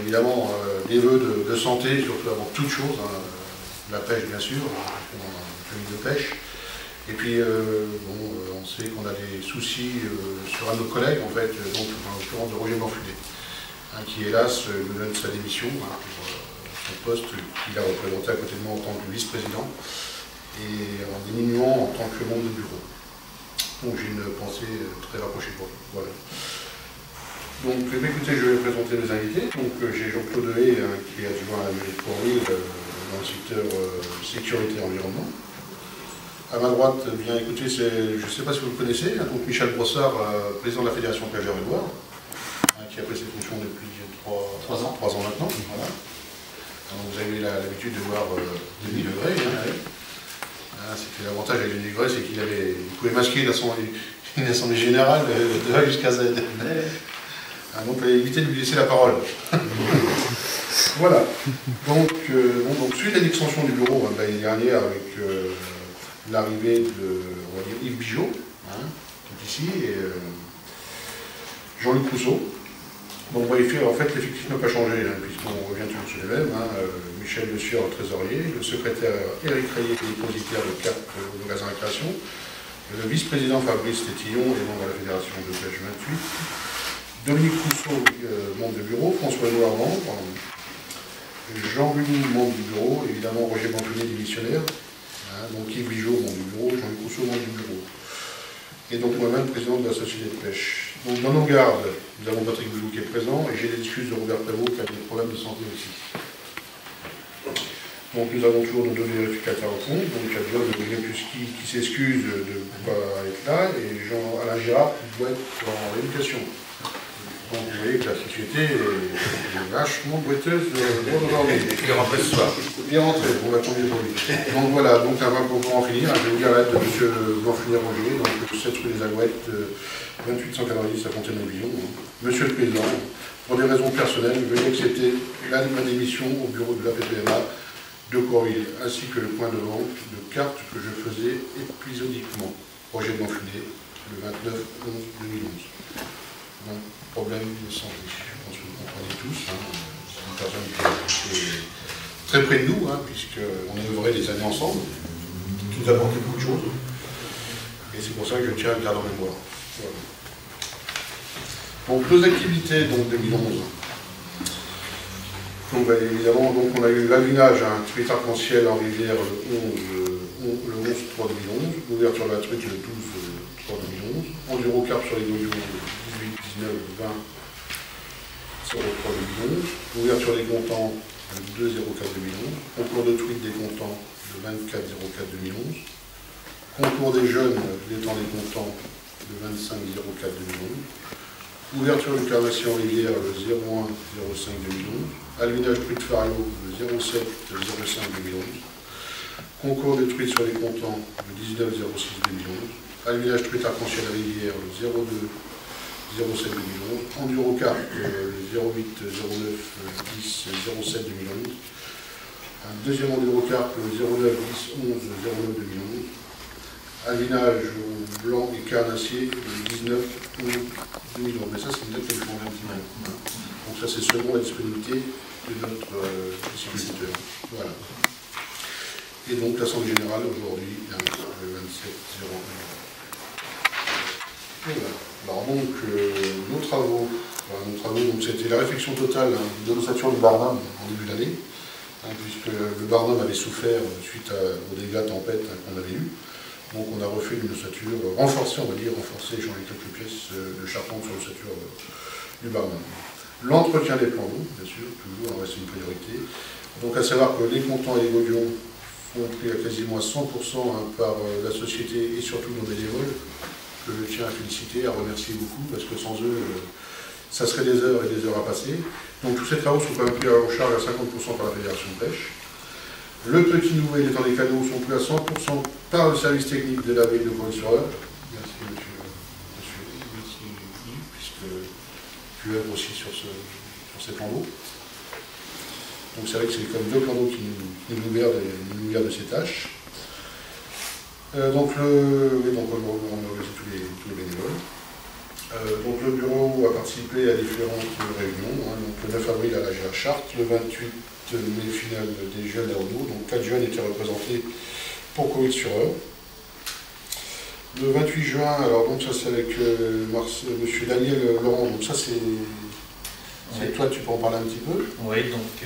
Évidemment, des vœux de santé, surtout avant toute chose, hein, la pêche bien sûr, on a une famille de pêche. Et puis, on sait qu'on a des soucis sur un de nos collègues, en fait, donc en l'occurrence de Roger Morfudet, hein, qui hélas nous donne sa démission hein, pour son poste qu'il a représenté à côté de moi en tant que vice-président et en diminuant en tant que membre de bureau. Donc j'ai une pensée très rapprochée pour lui. Voilà. Donc écoutez, je vais présenter mes invités. Donc j'ai Jean-Claude Hay, hein, qui est adjoint à la mairie de Port-Louis dans le secteur sécurité et environnement. À ma droite, bien écoutez, je ne sais pas si vous le connaissez, hein, donc Michel Brossard, président de la Fédération Pêcheurs et Loire, hein, qui a pris ses fonctions depuis 3 ans maintenant. Voilà. Donc, vous avez eu l'habitude de voir Denis Legray. Hein, c'était l'avantage avec Denis Legray, c'est qu'il pouvait masquer une assemblée générale de A jusqu'à Z. Donc, il fallait éviter de lui laisser la parole. Voilà. Donc, suite à l'extension du bureau l'année dernière avec l'arrivée de Yves Bigot, hein, qui est ici, et Jean-Luc Rousseau. Donc, en fait, l'effectif n'a pas changé, hein, puisqu'on revient toujours sur les mêmes. Hein, Michel Le Sieur, le trésorier, le secrétaire Éric Rayet, dépositaire de cartes au magasin Récréation, le vice-président Fabrice Tétillon, et membre de la Fédération de pêche 28, Dominique Rousseau, membre du bureau, François Édouard, membre, Jean Rully, membre du bureau, évidemment Roger Bantonnet, démissionnaire, hein, donc Yves Bigot, membre du bureau, Jean-Luc Rousseau, membre du bureau. Et donc moi-même, président de la société de pêche. Donc dans nos gardes, nous avons Patrick Boulou qui est présent, et j'ai des excuses de Robert Prévost qui a des problèmes de santé aussi. Donc nous avons toujours nos deux vérificateurs au fond, donc il y a John de Grépuski qui s'excuse de ne pas être là, et Jean-Alain Girard qui doit être en rééducation. Donc vous voyez que la société est vachement boiteuse aujourd'hui. Il est rentré ce soir. Il est rentré, on va tomber pour lui. Donc voilà, donc pour en finir, je vais vous dire la lettre de M. Blanc-Funet-Roger, donc 7 rue des Alouettes, 2890 à Fontaine-les-Villons. Monsieur le Président, pour des raisons personnelles, veuillez accepter ma démission au bureau de la PPMA de Corville, ainsi que le point de vente de cartes que je faisais épisodiquement. Roger Blanc-Funet, le 29/11/2011. Donc, problème de santé. Je pense que vous comprenez tous. Hein. C'est une personne qui est très près de nous, hein, puisqu'on a œuvré des années ensemble, qui nous a apporté beaucoup de choses. Et c'est pour ça que je tiens à le garder en mémoire. Voilà. Donc, nos activités, donc 2011. Donc, évidemment, donc, on a eu l'avinage, un truite arc-en-ciel en rivière le 11/3/2011, l'ouverture de la truite le 12/3/2011, endurocarpe sur les noyaux le 18/19/20, 03/2011, l'ouverture des comptants le 2/04/2011, concours de truite des comptants le 24/04/2011, concours des jeunes l'étang des comptants le 25/04/2011, ouverture du carnassier en rivière le 01/05/2011, alvinage truite fario le 07/05/2011, concours de truite sur les comptants le 19/06/2011, alvinage truite arc-en-ciel à rivière le 02/07/2011, endurocarpe le 08/09/10/07/2011, un deuxième endurocarpe le 09/10/11/09/2011, alvinage blanc et carnassier le 19/11/2011. Mais ça, c'est une date que je prends un petit peu. Donc ça, c'est selon la disponibilité de notre distributeur. Voilà. Et donc l'Assemblée Générale aujourd'hui, le 27/01. Voilà. Alors donc, nos travaux, donc c'était la réfection totale de l'ossature du Barnum en début d'année, puisque le Barnum avait souffert suite aux dégâts tempêtes qu'on avait eus. Donc on a refait une ossature renforcée, on va dire, changer quelques pièces de charpente sur l'ossature du Barnum. L'entretien des plans d'eau, bien sûr, toujours, c'est une priorité. Donc à savoir que les comptants et les gaudions sont pris à quasiment à 100% par la société et surtout nos bénévoles, que je tiens à féliciter, à remercier beaucoup, parce que sans eux, ça serait des heures et des heures à passer. Donc tous ces travaux sont quand même pris en charge à 50% par la Fédération de pêche. Le petit nouveau et l'étang des canaux sont pris à 100% par le service technique de la ville de Pont-sur-Eure. Merci monsieur Yves, puisque tu œuvres aussi sur ces plans d'eau. Donc c'est vrai que c'est comme deux plans d'eau qui nous libèrent de ces tâches. Donc on a organisé tous les bénévoles. Donc le bureau a participé à différentes réunions, hein, donc le 9 avril à la GR Chartres, le 28 mai finale des jeunes à Auneau, donc 4 jeunes étaient représentés pour Covid-sur-Eure. Le 28 juin, alors donc ça c'est avec monsieur Daniel Laurent, donc ça c'est toi, tu peux en parler un petit peu? Oui, donc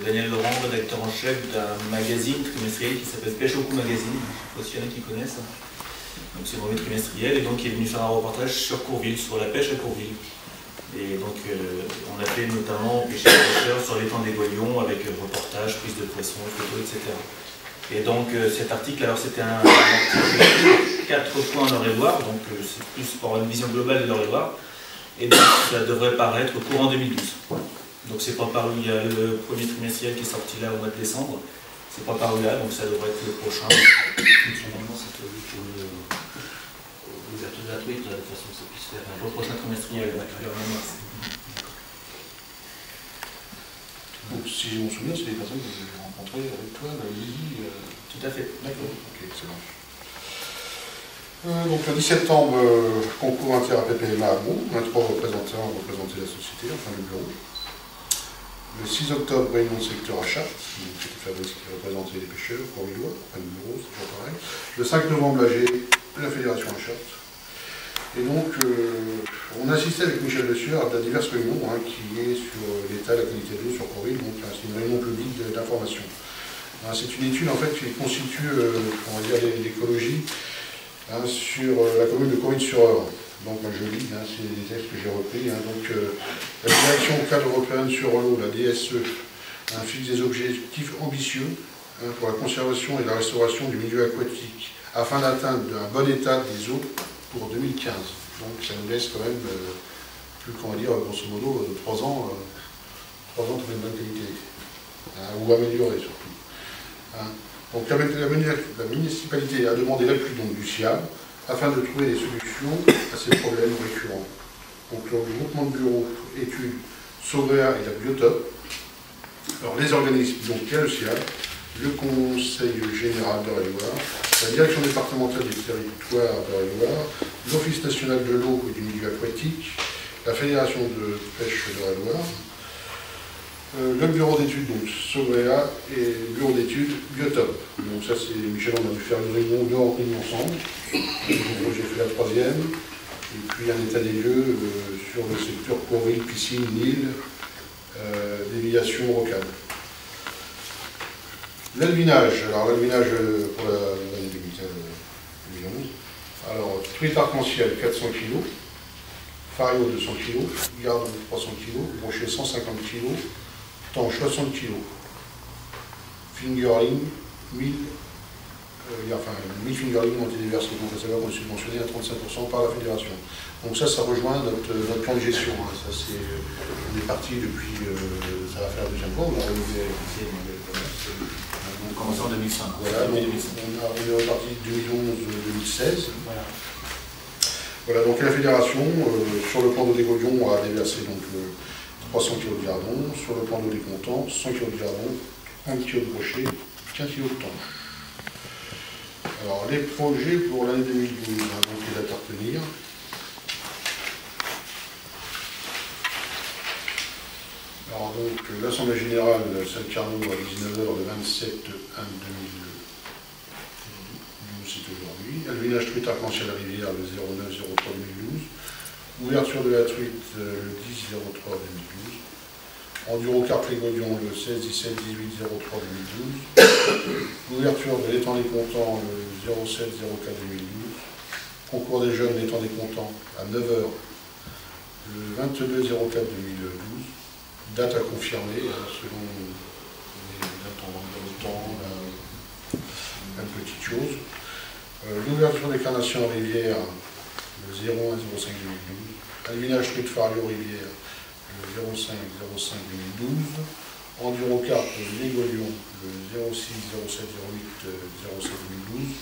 Daniel Laurent, rédacteur en chef d'un magazine trimestriel qui s'appelle Pêche au cou Magazine, je ne sais pas s'il y en a qui connaissent. Donc c'est un revue trimestriel et donc il est venu faire un reportage sur Courville, sur la pêche à Courville. Et donc on a fait notamment pêcher les pêcheurs sur l'étang des Goyons avec reportage, prise de poissons, photos, etc. Et donc cet article, alors c'était un article 4 points en Eure-et-Loire, donc c'est plus pour une vision globale de l'Eure-et-Loire. Et donc ça devrait paraître courant 2012. Donc c'est pas paru, il y a le premier trimestriel qui est sorti là au mois de décembre. C'est pas paru là, donc ça devrait être le prochain. Finalement, c'est prévu pour l'ouverture de la truite, de façon que ça puisse faire. Pour le prochain trimestriel, Donc, si je me souviens, c'est des personnes que j'ai rencontrées avec toi, Lily. Tout à fait. D'accord, ok, excellent. Donc le 10 septembre, concours inter-APPMA à Meaux, 23 représentants ont représenté la société, enfin le bureau. Le 6 octobre, réunion de secteur à Chartres, c'était Fabrice qui représentait les pêcheurs, Courvillois, enfin le bureau, c'est toujours pareil. Le 5 novembre, l'AG, la fédération à Chartres. Et donc, on assistait avec Michel Lessueur à diverses réunions qui est sur l'état et la qualité de l'eau sur Courville, donc c'est une réunion publique d'information. C'est une étude en fait qui constitue, on va dire, l'écologie sur la commune de Courville-sur-Eure. Donc je lis, c'est des textes que j'ai repris. Donc la direction cadre européenne sur l'eau, la DSE, fixe des objectifs ambitieux pour la conservation et la restauration du milieu aquatique afin d'atteindre un bon état des eaux pour 2015. Donc ça nous laisse quand même plus qu'on va dire, grosso modo, 3 ans pour une bonne qualité, ou améliorer surtout. Donc la municipalité a demandé l'appui du SIAM afin de trouver des solutions à ces problèmes récurrents. Donc le groupement de bureaux études Sauvéa et la Biotope. Alors les organismes, donc il y a le SIAM, le Conseil général d'Eure-et-Loire, la direction départementale des territoires d'Eure-et-Loire, l'Office national de l'eau et du milieu aquatique, la Fédération de pêche d'Eure-et-Loire, le bureau d'études, donc Sauvéa, et le bureau d'études Biotope. Donc ça c'est Michel, on a dû faire une réunion ensemble. J'ai fait la 3e, et puis un état des lieux sur le secteur Courville, piscine, Nil, déviation, rocade. L'albinage, alors l'albinage pour l'année 2011, alors truite arc-en-ciel 400 kg, fario 200 kg, garde 300 kg, brochet 150 kg, tanche 60 kg, fingerling 1000, enfin 1000 fingerling ont été déversés, donc à savoir qu'on est subventionné à 35% par la fédération. Donc ça rejoint notre plan de gestion. Ça, on est parti depuis, ça va faire la deuxième fois, on a renouvelé on a commencé en 2005. Voilà, donc on est reparti 2011-2016. Voilà, donc la fédération, sur le plan d'eau des Gaulions, a déversé donc 300 kg de gardon, sur le plan d'eau des Contents, 100 kg de gardon, 1 kg de brochet, 15 kg de tanche. Alors les projets pour l'année 2012, donc les dates à retenir. Alors donc l'Assemblée Générale Saint-Carnot à 19h le 27/1/2012, c'est aujourd'hui. Alvinage truite arc-en-ciel à Rivière le 09/03/2012. Ouverture de la truite le 10/03/2012. Enduro Carpe Gaudion le 16/17/18/03/2012. Ouverture de l'étang des Contents le 07/04/2012. Concours des jeunes l'étang des Contents à 9h le 22/04/2012. Date à confirmer, selon les dates en temps, même petite chose. L'ouverture des carnations en rivière, le 01/05/2012. Alvinage truite fario rivière, le 05/05/2012. Enduro Carpe les Gaulions, le 06/07/08/07/2012.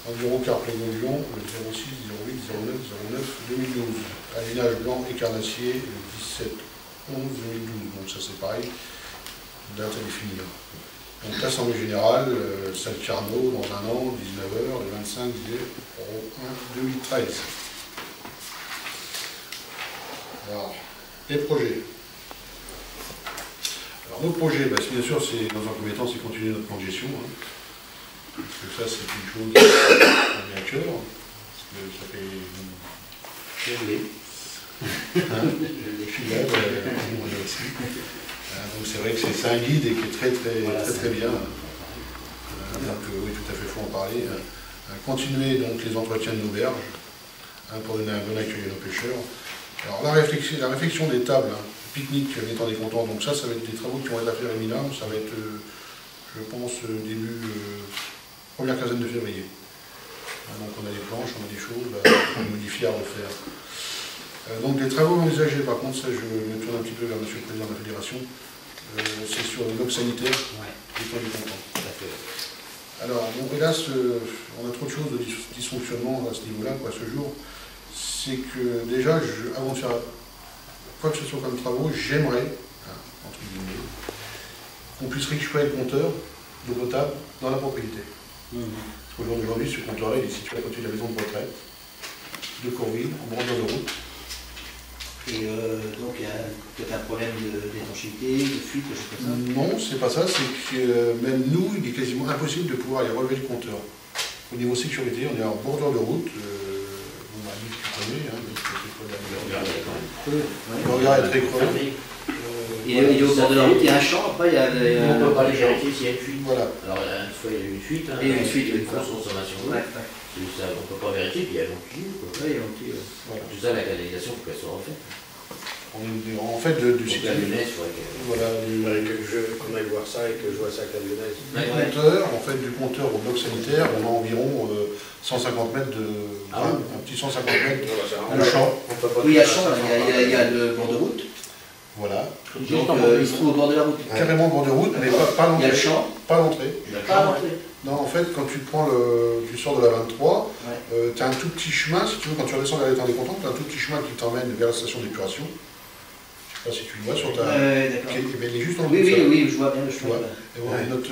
Enduro Carpe les Gaulions, le 06/08/09/09/2012. Alvinage blanc et carnassier, le 17/11/2012, donc ça c'est pareil, date à définir. Donc l'Assemblée Générale, Saint-Carnot, dans un an, 19h, le 25/01/2013. Alors, les projets. Alors, nos projets, bah, bien sûr, c'est dans un premier temps, c'est continuer notre plan de gestion. Hein, parce que ça, c'est une chose qui est à cœur. Parce que ça fait. Je suis là, moi aussi. Donc c'est vrai que c'est un guide et qui est très bien. Donc oui, tout à fait, il faut en parler. Continuer donc les entretiens de nos berges pour donner un bon accueil à nos pêcheurs. Alors la réflexion des tables, pique-nique, mettant des contents, donc ça va être des travaux qui vont être à faire éminents, ça va être, je pense, début, première quinzaine de février. Donc on a des planches, on a des choses, on est fiers de le faire. Donc les travaux envisagés, par contre, ça je me tourne un petit peu vers Monsieur le Président de la Fédération, c'est sur les blocs sanitaires, les temps du content. Alors, bon, hélas, on a trop de choses de dysfonctionnement à ce niveau-là, à ce jour. C'est que déjà, avant de faire quoi que ce soit comme travaux, j'aimerais, entre guillemets, qu'on puisse récupérer le compteur d'eau potable dans la propriété. Parce qu'au jour d'aujourd'hui, ce compteur-là, il est situé à côté de la maison de retraite de Courville, en bordure de route. Et donc il y a peut-être un problème d'étanchéité, de fuite, des choses comme ça. Non, c'est pas ça, c'est que même nous, il est quasiment impossible de pouvoir aller relever le compteur. Au niveau sécurité, on est en bordure de route, on m'a dit que tu connais, le regard est très creux. Il est au bord de la route, il y a un champ, après il y a... On ne peut pas aller vérifier s'il y a une fuite. Voilà. Alors une fois il y a eu une fuite, il y a eu une fuite, une grosse consommation d'eau. On ne peut pas vérifier, puis il y a l'oncle. Voilà. Tout ça, la canalisation, il faut qu'elle soit refaite. En fait, du site. La Lyonnaise, il faudrait qu'elle... Voilà, qu'on aille voir ça et que je vois ça à la Lyonnaise. Du compteur au bloc sanitaire, on a environ 150 mètres un petit 150 mètres de champ. Oui, il y a le champ, il y a le bord de route. Voilà. Donc il se trouve au bord de la route. Carrément au bord de route, mais pas l'entrée. Il y a le champ. Pas l'entrée. Pas l'entrée. Non, en fait, quand tu sors de la 23, tu as un tout petit chemin, si tu veux, quand tu redescends vers l'étang des Contents, tu as un tout petit chemin qui t'emmène vers la station d'épuration. Je ne sais pas si tu le vois sur ta... D'accord. Il est juste en Oui, je vois bien le chemin. Et voilà, notre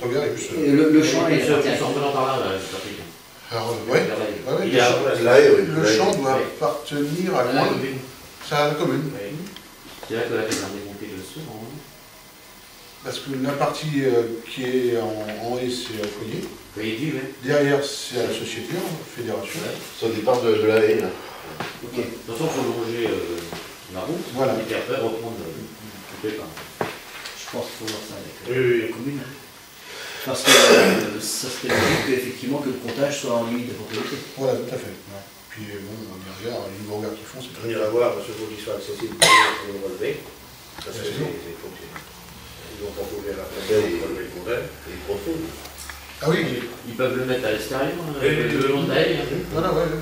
gare est juste... Le champ est... En venant par là, c'est pratique. Alors, le champ doit appartenir à loin, c'est à la commune. C'est là que la maison démontée le soir. Parce que la partie qui est en haut, c'est au foyer. Derrière, c'est à la société, fédération. C'est au départ de la haie, là. Ok. De toute façon, il faut longer la route. Voilà. Et puis après, reprendre tout le départ. Je pense qu'il faut voir ça avec la commune. Parce que ça serait logique effectivement que le comptage soit en limite de propriété. Voilà, tout à fait. Puis bon, on y regarde, les nouveaux regards qu'ils font, c'est On ira voir ce jour qui soit accessible pour le relever. Parce que ils vont pas trouver la frontière pour relever le compteur. Il est profond. Ah oui. Ils peuvent le mettre à l'extérieur, le long de la haie. Voilà, ouais. De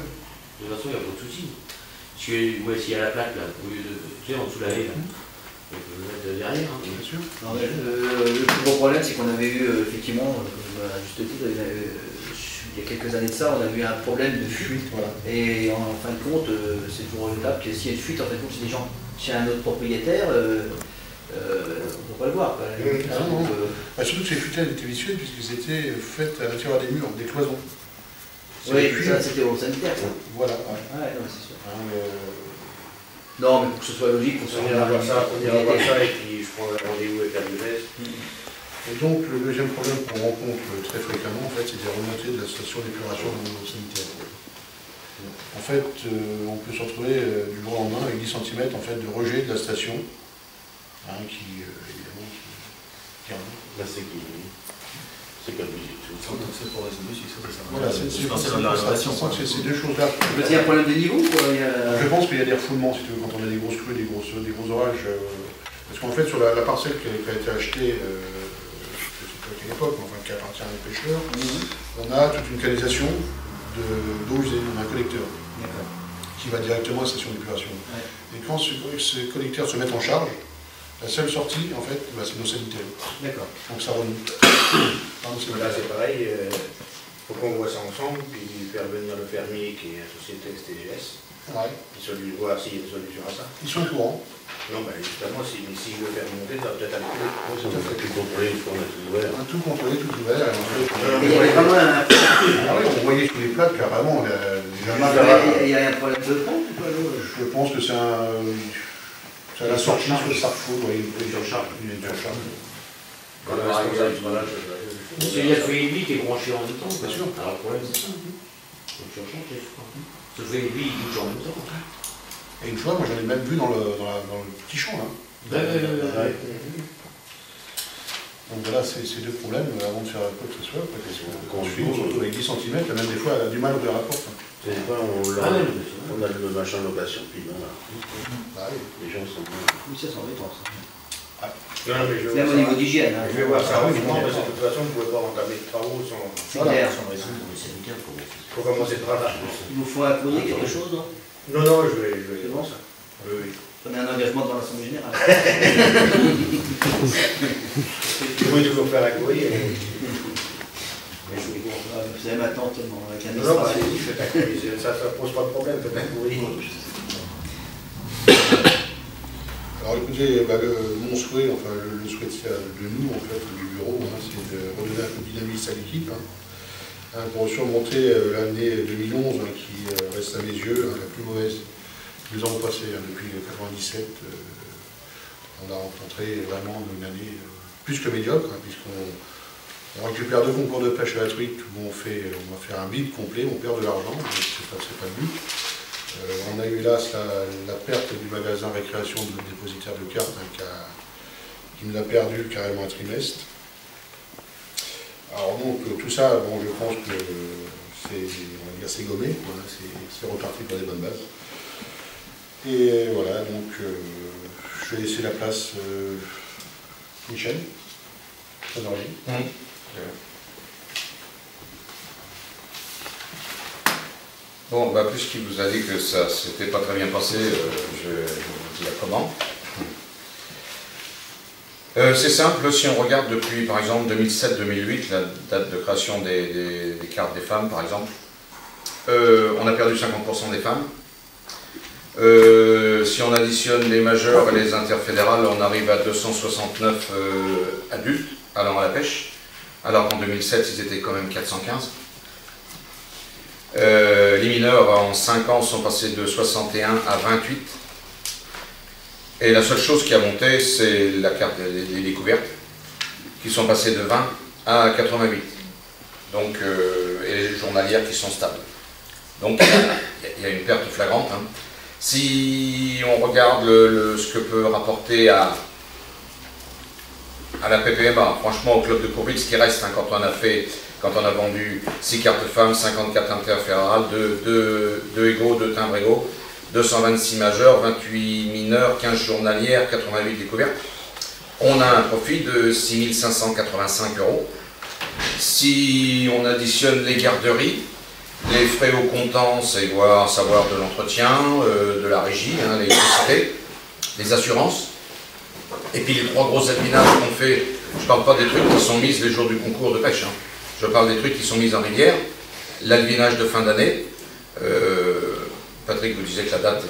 toute façon, il n'y a pas de souci. S'il y a la plaque, là, au lieu de. Tu sais, en dessous de la haie, là. On peut le mettre derrière. Bien sûr. Le plus gros problème, c'est qu'on avait eu, effectivement, à juste titre, il y a quelques années de ça, on a eu un problème de fuite. Voilà. Et en fin de compte, c'est toujours le cas que s'il y a une fuite, en fin de compte, c'est des gens chez un autre propriétaire, on ne peut pas le voir. Surtout que ces fuites étaient vicieuses puisqu'ils étaient faites à l'intérieur des murs, des cloisons. Oui, ça c'était au sanitaire. Ça. Voilà. Non, c'est sûr. Non, mais pour que ce soit logique, il faut On ira voir ça et puis je prends un rendez-vous avec la Lyonnaise. Et donc, le deuxième problème qu'on rencontre très fréquemment, en fait, c'est des remontées de la station d'épuration de nos sanitaires. En fait, on peut se retrouver du jour au lendemain avec 10 cm en fait, de rejet de la station, qui, évidemment, qui c'est comme musique. C'est pour résumer, voilà, c'est deux choses-là. Il y a un problème de niveau, quoi. Je pense qu'il y a des refoulements, si tu veux, quand on a des grosses crues, des gros orages. Parce qu'en fait, sur la parcelle qui a été achetée, je ne sais pas à quelle époque, mais enfin, qui appartient à des pêcheurs, on a toute une canalisation d'eau usée, on a un collecteur qui va directement à la station d'épuration. Et quand ce collecteur se met en charge, la seule sortie, en fait, c'est nos sanitaires. D'accord. Donc ça remonte. Là, c'est pareil, il faut qu'on voit ça ensemble, puis faire venir le fermier qui est la société STGS. Ouais. Voir s'il y a une solution à ça. Ils sont au courant. Non, justement, si je veux faire monter, ça va peut-être aller plus. Ça va tout contrôler, une fois on a tout ouvert. On a tout contrôlé, tout ouvert. Il y avait vraiment un... Ah oui, on voyait sous les plaques, carrément, les Il y a un problème de fond ou pas? Je pense que c'est la sortie sur le Sarfo, oui, Une surcharge. une surcharge. Quand le responsable sera là, parce qu'il y a le feu et demi qui est branché en même temps. Bien sûr. Alors le problème c'est ça. Une surcharge, c'est ça. Ce feu et demi, il bouge en même temps. Et une fois, moi j'en ai même vu dans le petit champ là. Donc voilà, c'est ces deux problèmes avant de faire quoi que ce soit. Parce qu'on suit, on se retrouve avec 10 cm, même des fois elle a du mal à ouvrir la porte. C'est pas, on a le machin de location, puis voilà. Ah oui. Les gens sont bien. Oui, ça c'est embêtant ça. Non, mais je vais Même au voir niveau d'hygiène. Hein. Je vais voir ça Ah oui, rapidement, mais parce que de toute façon, vous ne pouvez pas entamer de travaux sans Clair. raison pour les syndicats. Il faut commencer par là. Il vous faut un courrier, quelque chose, non? Non, je vais C'est bon ça. Oui. Prenez un engagement devant l'Assemblée générale. Vous pouvez toujours faire un courrier. Mais je vais Vous avez ma tante avec un Non, allez-y, faites un courrier. Ça ne pose pas de problème, faites un courrier. Alors écoutez, mon souhait, enfin le souhait de nous, en fait, du bureau, hein, c'est de redonner un peu de dynamisme à l'équipe, pour surmonter l'année 2011, qui reste à mes yeux la plus mauvaise que nous avons passée depuis 1997. On a rencontré vraiment une année plus que médiocre, puisqu'on récupère 2 concours de pêche à la truite où on va faire un bid complet, on perd de l'argent, c'est pas le but. On a eu là la perte du magasin récréation de notre dépositaire de cartes qui nous a perdu carrément un trimestre. Alors donc tout ça, bon, je pense que c'est gommé, voilà, c'est reparti pour des bonnes bases. Et voilà, donc je vais laisser la place Michel, trésorier. Bon, puisqu'il vous a dit que ça s'était pas très bien passé, je vous dis comment. C'est simple, si on regarde depuis par exemple 2007-2008, la date de création des cartes des femmes par exemple, on a perdu 50% des femmes. Si on additionne les majeures et les interfédérales, on arrive à 269 adultes allant à la pêche, alors qu'en 2007 ils étaient quand même 415. Les mineurs en 5 ans sont passés de 61 à 28. Et la seule chose qui a monté, c'est la carte des découvertes, qui sont passées de 20 à 88. Donc, et les journalières qui sont stables. Donc il y a une perte flagrante. Si on regarde ce que peut rapporter à la PPMA, franchement au club de Courville, ce qui reste quand on a vendu 6 cartes femmes, 54 interfédérales, 2 égaux, 2 timbres égaux, 226 majeurs, 28 mineurs, 15 journalières, 88 découvertes. On a un profit de 6 585 €. Si on additionne les garderies, les frais au comptant, c'est savoir de l'entretien, de la régie, l'électricité, les assurances, et puis les 3 gros adminages qu'on fait, je ne parle pas des trucs qui sont mis les jours du concours de pêche, je parle des trucs qui sont mis en rivière, l'albinage de fin d'année, Patrick vous disait que la date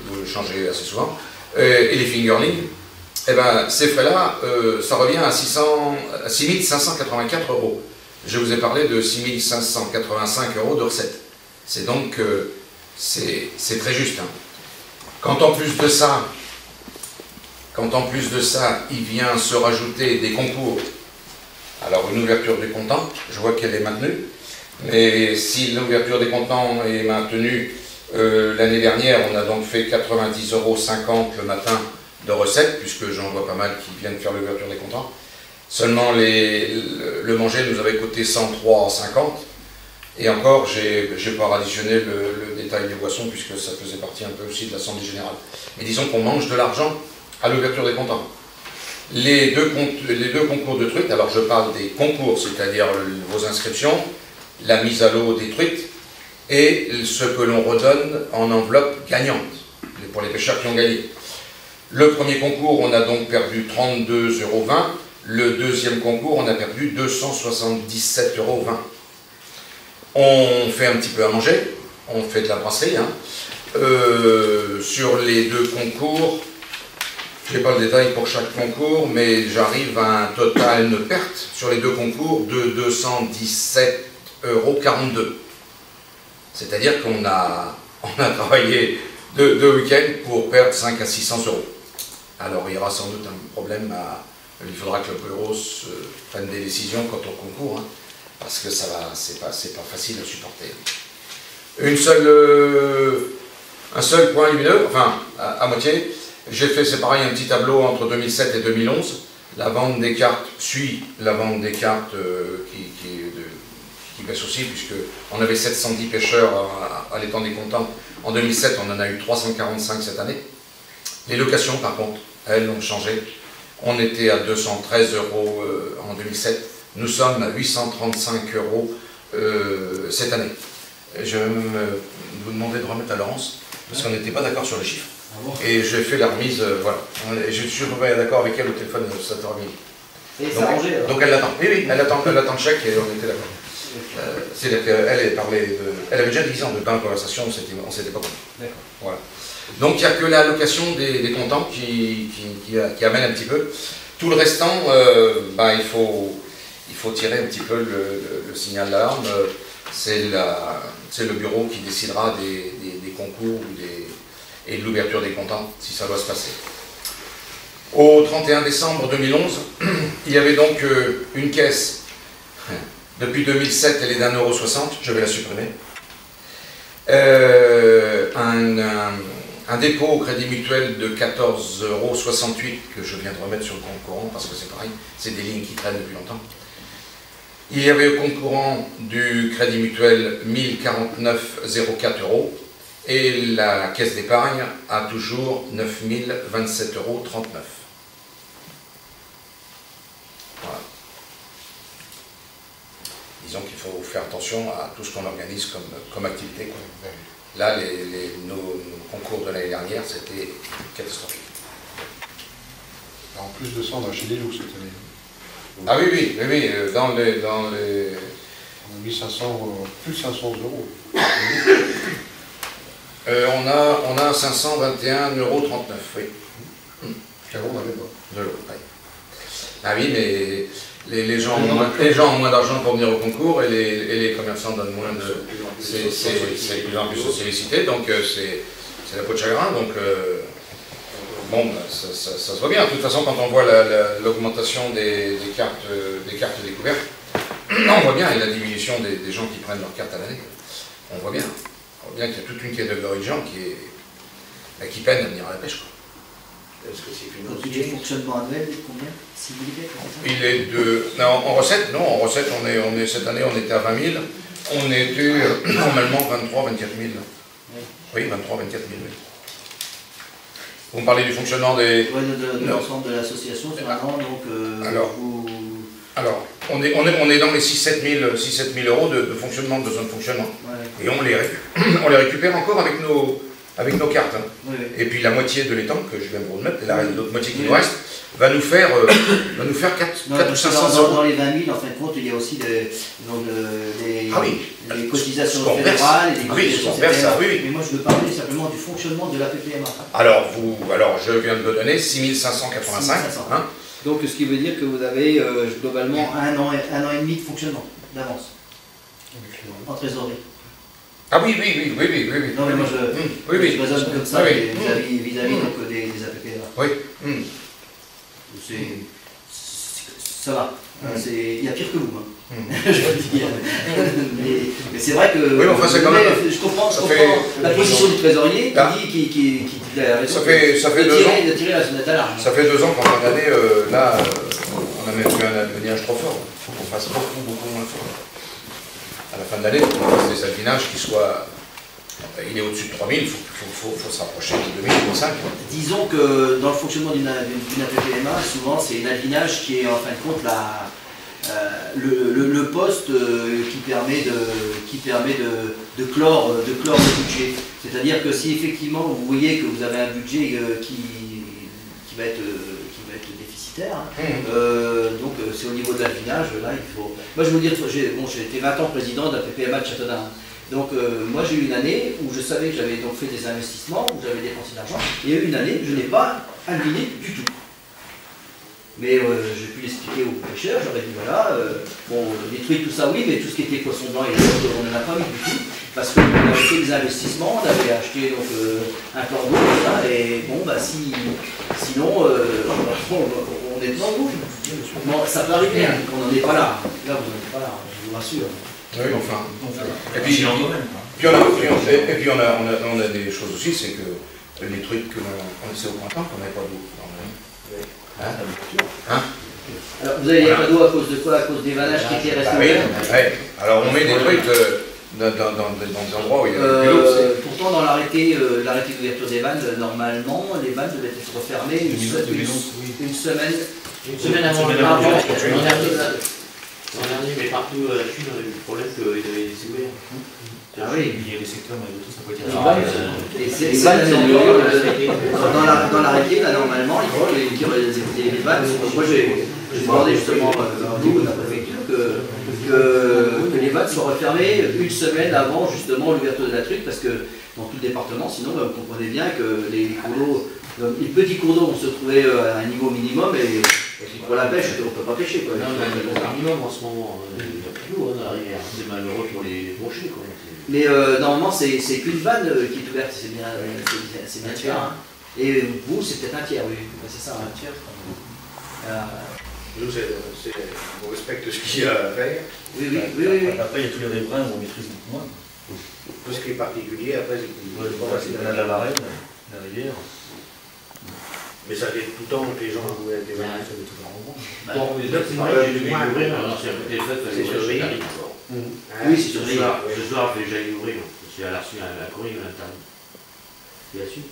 vous changez assez souvent, et les fingerlings, et ces frais-là, ça revient à 6 584 €. Je vous ai parlé de 6 585 € de recettes. C'est donc, c'est très juste. Quand en plus de ça, il vient se rajouter des concours, alors une ouverture du comptant, je vois qu'elle est maintenue, mais si l'ouverture des comptants est maintenue, l'année dernière, on a donc fait 90,50 € le matin de recettes, puisque j'en vois pas mal qui viennent faire l'ouverture des comptants. Seulement, le manger nous avait coûté 103,50 €. Et encore, j'ai pas additionné le détail des boissons, puisque ça faisait partie un peu aussi de l'Assemblée générale. Mais disons qu'on mange de l'argent à l'ouverture des comptants. Les deux concours de truites, alors je parle des concours, c'est-à-dire vos inscriptions, la mise à l'eau des truites, et ce que l'on redonne en enveloppe gagnante, pour les pêcheurs qui ont gagné. Le premier concours, on a donc perdu 32,20 €. Le deuxième concours, on a perdu 277,20 €. On fait un petit peu à manger, on fait de la brasserie. Sur les 2 concours, je n'ai pas le détail pour chaque concours, mais j'arrive à un total de perte sur les 2 concours de 217,42 €. C'est-à-dire qu'on a travaillé deux week-ends pour perdre 5 à 600 euros. Alors il y aura sans doute un problème, il faudra que le bureau prenne des décisions quant au concours, hein, parce que c'est pas facile à supporter. Un seul point lumineux, enfin à moitié, j'ai fait, c'est pareil, un petit tableau entre 2007 et 2011. La vente des cartes suit la vente des cartes qui baisse aussi, puisqu'on avait 710 pêcheurs à l'étang des comptants. En 2007, on en a eu 345 cette année. Les locations, par contre, elles ont changé. On était à 213 euros en 2007. Nous sommes à 835 euros cette année. Je vais même vous demander de remettre à Laurence, parce qu'on n'était pas d'accord sur les chiffres. Ah bon. Et j'ai fait la remise, voilà. Et je suis d'accord avec elle au téléphone cette heure-et-demie. Et c'est arrangé alors. Donc elle l'attend. Oui, elle attend le chèque et on était d'accord. C'est-à-dire qu'elle avait déjà 10 ans de pain en conversation, on s'était pas compris. D'accord. Voilà. Donc il n'y a que la location des comptants qui amène un petit peu. Tout le restant, il faut tirer un petit peu le signal d'alarme. C'est le bureau qui décidera des concours et de l'ouverture des comptants, si ça doit se passer. Au 31 décembre 2011, il y avait donc une caisse. Depuis 2007, elle est d'1,60 €, je vais la supprimer. Un dépôt au Crédit Mutuel de 14,68 € que je viens de remettre sur le compte courant, parce que c'est pareil, c'est des lignes qui traînent depuis longtemps. Il y avait au compte courant du Crédit Mutuel 1049,04 € et la caisse d'épargne a toujours 9027,39 €. Voilà. Disons qu'il faut faire attention à tout ce qu'on organise comme activité, quoi. Là, nos concours de l'année dernière, c'était catastrophique. En plus de ça, on a acheté des lots cette année. Ah oui, dans les... On a mis 500, plus de 500 euros. On a 521,39 €, oui. Qu'avant, on n'avait pas. De l'eau, oui. Ah oui, mais les gens ont moins d'argent pour venir au concours et les commerçants donnent moins de... C'est de plus en plus sollicité, donc c'est la peau de chagrin. Donc, ça se voit bien. De toute façon, quand on voit l'augmentation des cartes découvertes, on voit bien, et la diminution des gens qui prennent leurs cartes à l'année. On voit bien qu'il y a toute une catégorie de gens qui peinent à venir à la pêche, quoi. Est-ce que c'est Le budget financier? fonctionnement annuel, il est de combien? 6 000 et quelques, Il est de... Non, en recette, cette année, on était à 20 000. On était normalement 23 000, 24 000. Oui, 23 000, 24 000. Oui. Vous me parlez du fonctionnement des... Oui, de l'ensemble de l'association sur un an, donc... Alors, on est dans les 6-7 000 euros de fonctionnement, de besoin de fonctionnement. Ouais. Et on les récupère encore avec nos cartes. Hein. Oui. Et puis la moitié de l'étang que je viens de vous remettre, et l'autre moitié qui nous reste, va nous faire 4 ou 500 euros. Dans les 20 000, en fin de compte, il y a aussi les cotisations fédérales, et les cotisations ça, oui. Mais moi, je veux parler simplement du fonctionnement de la PPMA. Alors, je viens de vous donner 6 585. 500. Hein. Donc, ce qui veut dire que vous avez globalement un an et demi de fonctionnement d'avance en trésorerie. Ah oui. Non, mais moi, je raisonne comme ça Oui. vis-à-vis donc, des APPMA. Oui. Ça va. Il y a pire que vous, je veux dire. Mais c'est vrai que oui, enfin, c'est quand même... je comprends la position du trésorier qui ça fait 2 ans. De tirer la sonnette à large. Ça fait 2 ans qu'en fin d'année, on a même eu un alvénage trop fort. Il faut qu'on fasse beaucoup moins fort. À la fin de l'année, il faut qu'on fasse des alvinages qui soient... Il est au-dessus de 3 000, il faut s'approcher de 2 000, 2 500. Disons que dans le fonctionnement d'une APPMA, souvent c'est un alvinage qui est en fin de compte le poste qui permet de clore le budget. C'est-à-dire que si effectivement vous voyez que vous avez un budget qui va être déficitaire, donc c'est au niveau de l'alvinage, là il faut... Moi je veux dire, j'ai été 20 ans président de la PPMA de Châteaudun. Donc moi j'ai eu une année où je savais que j'avais donc fait des investissements, où j'avais dépensé de l'argent, et une année je n'ai pas alviné du tout. Mais j'ai pu l'expliquer aux pêcheurs, j'aurais dit voilà, bon, les trucs, tout ça oui, mais tout ce qui était poisson blanc et autres, on n'en a pas mis du tout. Parce qu'on avait fait des investissements, on avait acheté donc, un plan d'eau, et bon, bah, sinon, on est dans le rouge. Bon, ça peut arriver, hein, on n'en est pas là. Là, vous n'en êtes pas là, je vous rassure. Oui, enfin. Et puis on a des choses aussi, c'est que les trucs qu'on sait au printemps, qu'on n'avait pas d'eau. Hein? Alors, vous avez pas d'eau à cause de quoi? À cause des vannages qui étaient restés ouverts? Ouais. Alors on met des trucs dans des endroits où il y a de l'eau. Pourtant, dans l'arrêté d'ouverture des vannes, normalement, les vannes devaient être refermées une semaine. Une semaine avant le l'an dernier, mais partout à la Chine, on a eu le problème qu'ils avaient laissé ouvert. Ah oui. Il y a des secteurs, malgré tout, ça peut être dans l'arrêté, là, normalement, il faut les vannes. Moi, j'ai demandé justement au niveau de la préfecture que les vannes soient refermées une semaine avant justement l'ouverture de la truite, parce que dans tout le département, sinon, vous comprenez bien que les cours d'eau, les petits cours d'eau vont se trouver à un niveau minimum et pour la pêche, on ne peut pas pêcher. Quoi. Non, mais le minimum en ce moment, il n'y a plus d'eau dans la rivière. C'est malheureux pour les brochers. Quoi. Mais normalement, c'est qu'une vanne qui est ouverte, c'est bien clair. Hein. Et vous, c'est peut-être un tiers, oui. C'est ça, un tiers. Nous, on respecte ce qu'il y a à faire. Oui. Après, il y a tous les riverains où on maîtrise beaucoup moins. Tout ce qui est particulier, après, c'est C'est la marraine, la rivière. mais ça fait tout le temps que les gens jouaient avec des vannes. Ça fait tout le temps. Bon, mais là, c'est pareil, j'ai dû ouvrir. C'est surveillé. Oui, c'est surveillé. Ce soir, j'allais ouvrir. J'ai reçu un courrier de l'interne. Bien sûr.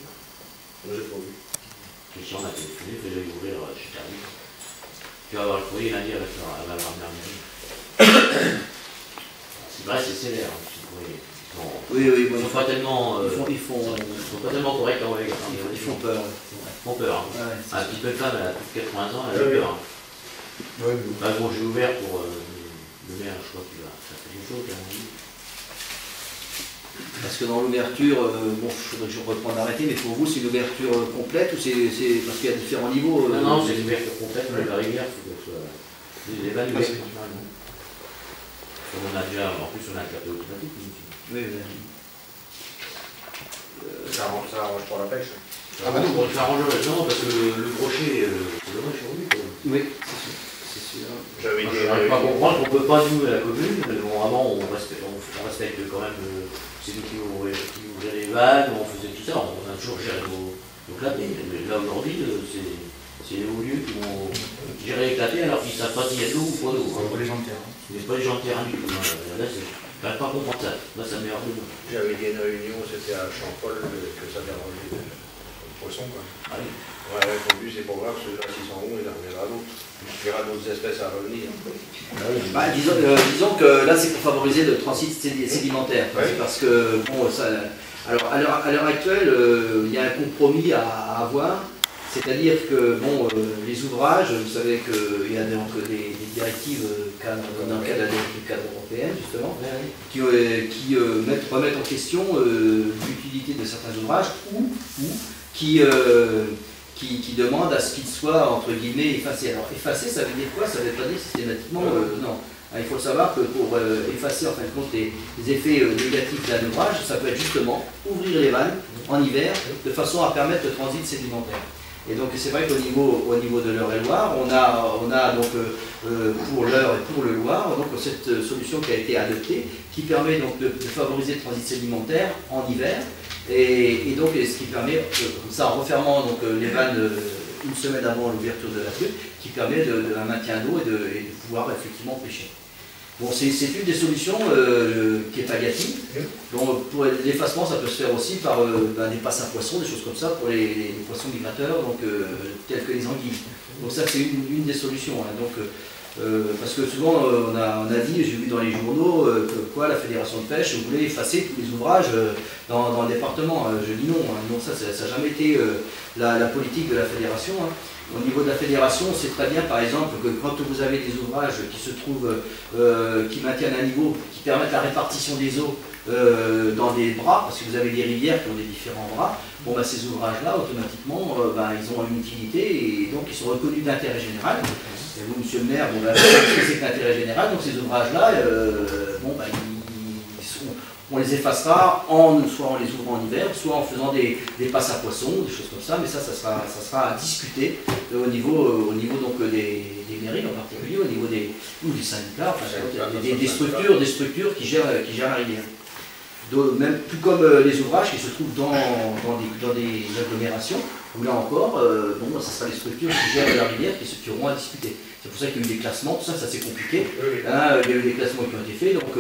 J'ai pas vu. Christian m'a téléphoné, j'allais ouvrir chez Terry. Tu vas avoir le courrier lundi, elle va avoir la mairie. C'est vrai, c'est sévère, ce courrier. Oui, ils sont pas tellement. Ils sont pas tellement corrects en vrai. Ils font peur. Ils font peur. Un petit peu de femme, elle a plus de 80 ans, elle a peur. Bah bon, j'ai ouvert pour le maire, je crois qu'il va faire quelque chose. Parce que dans l'ouverture, bon, je voudrais que je reprenne l'arrêté, mais pour vous, c'est une ouverture complète ou c'est parce qu'il y a différents niveaux Non, c'est une ouverture complète, mais la rivière, il faut que ce soit évalué. On a déjà, en plus, on a un capé automatique. Oui. Ça arrange pour la pêche. Ah bah non, ça arrange, non, parce que le brochet, c'est dommage pour lui. Oui, c'est sûr. J'avais dit. Je n'arrive pas à comprendre qu'on ne peut pas, nous, à la commune, mais bon, avant, on respecte quand même. C'est nous qui ouvrions les vannes, on faisait tout ça, on a toujours géré nos clapets. Mais là aujourd'hui, c'est les hauts lieux qui vont gérer les clapets alors qu'ils ne savent pas s'il y a de l'eau ou pas d'eau. Pas les gens de terrain. C'est pas les gens de terrain du tout. Là, je n'arrive pas à comprendre ça. Là, ça me met hors de nous. J'avais dit à une réunion, c'était à Champol, que ça dérangeait le poisson. Quoi. Ah oui. Ouais, le but, c'est pas grave, celui-là, s'ils sont hauts, il en reviendra d'autres. Il y aura d'autres espèces à revenir. Bah, disons que là, c'est pour favoriser le transit sédimentaire. Parce que, bon, alors, à l'heure actuelle, il y a un compromis à avoir. C'est-à-dire que, bon, les ouvrages, vous savez qu'il y a donc des directives dans le cadre de la directive cadre européenne, justement, qui remettent en question l'utilité de certains ouvrages ou qui demandent à ce qu'ils soient, entre guillemets, effacés. Alors, effacer, ça veut dire quoi? Ça ne veut pas dire systématiquement, non. Il faut savoir que pour effacer, en fin de compte, les effets négatifs d'un ouvrage, ça peut être justement ouvrir les vannes en hiver, de façon à permettre le transit sédimentaire. Et donc c'est vrai qu'au niveau de l'Eure-et-Loire, on a donc pour l'Eure et pour le Loir, donc cette solution qui a été adoptée, qui permet donc de favoriser le transit sédimentaire en hiver, et donc ce qui permet, comme ça, en refermant donc, les vannes une semaine avant l'ouverture de la truite, qui permet un maintien d'eau et de pouvoir effectivement pêcher. Bon, c'est une des solutions qui est palliative. Donc, pour l'effacement, ça peut se faire aussi par des passes à poissons, des choses comme ça, pour les poissons migrateurs, donc, tels que les anguilles. Donc ça, c'est une des solutions. Hein. Donc, Parce que souvent on a dit, j'ai vu dans les journaux, que quoi la fédération de pêche voulait effacer tous les ouvrages dans le département. Je dis non, hein, non, ça n'a jamais été la politique de la fédération. Hein. Au niveau de la fédération, on sait très bien par exemple que quand vous avez des ouvrages qui se trouvent, qui maintiennent un niveau, qui permettent la répartition des eaux dans des bras, parce que vous avez des rivières qui ont des différents bras, bon, bah, ces ouvrages-là, automatiquement, ils ont une utilité et donc ils sont reconnus d'intérêt général. Et vous, monsieur le maire, bon, bah, c'est l'intérêt général, donc ces ouvrages-là, bon, bah, on les effacera soit en les ouvrant en hiver, soit en faisant des passes à poissons, des choses comme ça, mais ça sera à discuter au niveau donc, des mairies en particulier, au niveau des syndicats, enfin, des structures qui gèrent la rivière. Même tout comme les ouvrages qui se trouvent dans des agglomérations, où là encore, bon, ça sera les structures qui gèrent la rivière qui auront à discuter. C'est pour ça qu'il y a eu des classements, tout ça c'est compliqué. Hein, il y a eu des classements qui ont été faits, donc,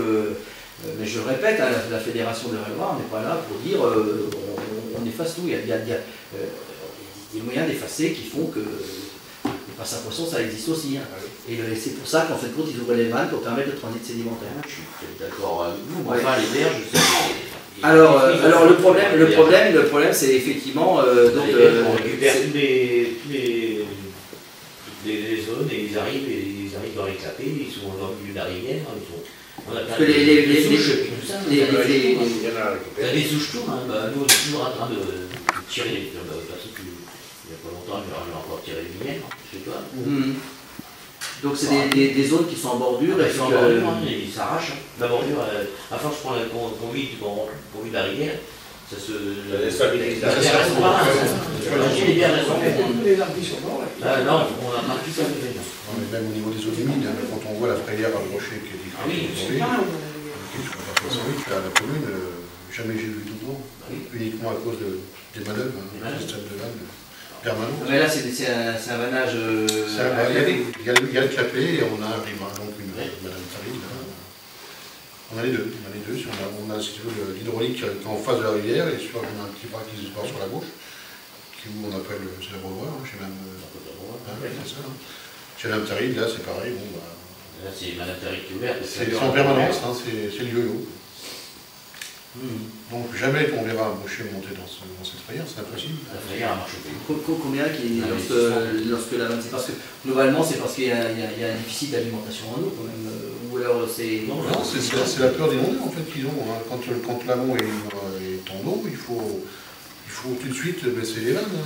mais je répète, hein, la fédération de Loire n'est pas là pour dire on efface tout. Il y a des moyens d'effacer qui font que le passe à poisson ça existe aussi. Hein. Et c'est pour ça qu'en fait compte ils ouvraient les vannes pour permettre le transit sédimentaire. Je suis d'accord avec vous, enfin les berges, je sais. Alors le problème c'est effectivement on récupère toutes les zones et ils arrivent dans les clapets, ils sont dans le milieu de la rivière, on a plein de souches et tout ça. Il y a des souches tout, hein. Bah, nous on est toujours en train de tirer, parce que il n'y a pas longtemps j'ai encore tiré les minières chez toi. Donc c'est des zones qui sont en bordure, ils s'arrachent. La bordure, à force je prends la conduite de la rivière, ça se déstabilise. Ça reste pas. Les bières restent en fait. Les arbres qui sont morts. Non, on a pas tout ça. Même au niveau des eaux humides, quand on voit la frayère à Brochet qui est Ah oui, tu as la commune, jamais j'ai vu tout grand, uniquement à cause des manœuvres, du système de vanne permanent. Mais là c'est un vannage. Il y a le clapet et on a donc une madame Farine. On a les deux. Si on a si tu veux, l'hydraulique qui est en face de la rivière et on a un petit bras qui se barre sur la gauche, où on appelle c'est la Beauvoir, chez Mme Chez Mme Taride, là c'est pareil. Bon, bah, là c'est Mme Taride qui est ouverte. C'est en permanence, hein, c'est le yo-yo. Donc jamais qu'on verra un brochet monter dans cette frayère, c'est impossible. La frayère a marché. Combien lorsque la vanne, c'est parce que globalement c'est parce qu'il y a un déficit d'alimentation en eau quand même, ou alors c'est. Non, c'est la peur d'inonder en fait qu'ils ont. Hein. Quand l'amont est en eau, il faut tout de suite baisser les vannes.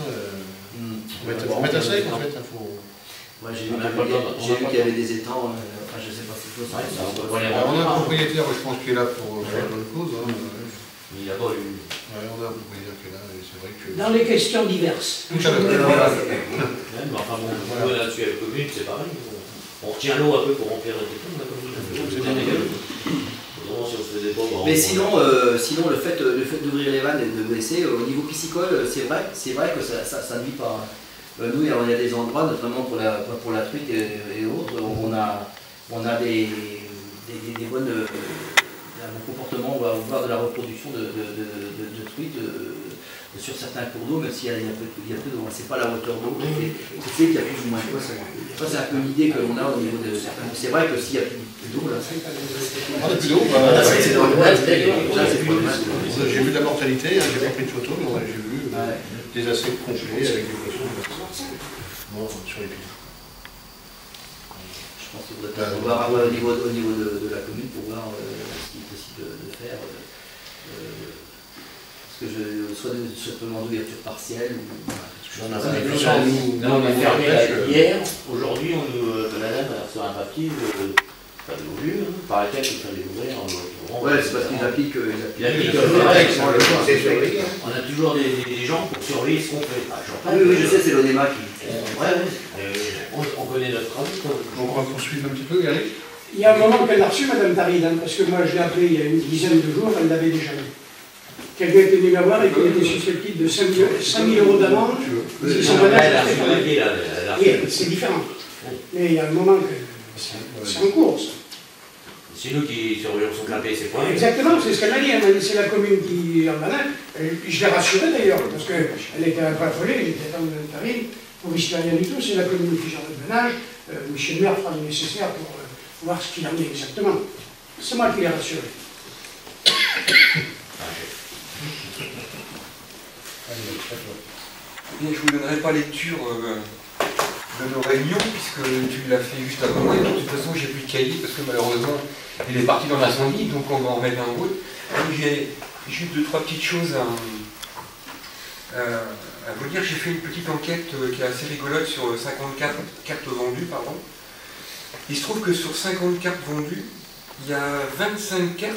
Faut mettre à sec en fait. Moi j'ai vu qu'il y avait des étangs, enfin je sais pas si c'est ça. On a un propriétaire, je pense, qui est là pour faire la bonne cause. Il a pas eu. On a un propriétaire qui est là, et c'est vrai que. Dans les questions diverses. Tout à l'heure. Enfin bon, là-dessus avec la commune, c'est pareil. On retient l'eau un peu pour remplir la téton, la commune. C'est bien dégueulasse. Si on se faisait pas. Mais sinon le fait d'ouvrir les vannes et de baisser, au niveau piscicole, c'est vrai que ça ne vit pas. Nous, il y a des endroits, notamment pour la truite et autres, on a des bonnes comportements, on va voir de la reproduction de truite sur certains cours d'eau, même s'il y a peu d'eau. C'est pas la hauteur d'eau qui fait qu'il y a plus ou moins de poissons. Ça, c'est un peu l'idée que l'on a au niveau de certains. C'est vrai que s'il y a plus d'eau, là, On n'a plus d'eau. J'ai vu de la mortalité, j'ai pas pris de photos, mais j'ai vu des assiettes complets avec des poissons morts sur les pieds. Je pense qu'il faudrait voir au niveau de la commune pour voir ce qui est possible de faire. Soit simplement d'ouverture partielle ou. On a fermé hier, aujourd'hui la dame a reçu un papier pas de l'ouvrir, par laquelle il fallait l'ouvrir en l'ouvrant. Ouais, c'est parce qu'ils appliquent. On a toujours des gens pour surveiller ce qu'on fait. Oui, je sais, c'est l'ONEMA qui. On connaît notre travail. Donc on va poursuivre un petit peu, Eric. Il y a un moment qu'elle l'a reçu, Mme Taride, hein, parce que moi je l'ai appelée il y a une dizaine de jours, elle l'avait déjà eu. Quelqu'un était venu la voir et qu'elle était susceptible de 5 000 € d'amende. C'est différent. Mais il y a un moment que c'est en cours. C'est nous qui surveillons son clapet, c'est pas. Exactement, c'est ce qu'elle m'a dit. Elle m'a dit c'est la commune qui en a. Je l'ai rassurée d'ailleurs, parce qu'elle était un peu affolée, elle était dans le tarif. Pour ne rien du tout, c'est la commune qui gère le vannage. Monsieur le maire fera le nécessaire pour voir ce qu'il en est exactement. C'est moi qui l'ai rassuré. Bien, je ne vous donnerai pas lecture de nos réunions, puisque tu l'as fait juste avant moi, et de toute façon j'ai plus de cahier, parce que malheureusement il est parti dans l'incendie, donc on va en remettre un en route. J'ai juste 2-3 petites choses à vous dire. J'ai fait une petite enquête qui est assez rigolote sur 54 cartes vendues, pardon. Il se trouve que sur 50 cartes vendues, il y a 25 cartes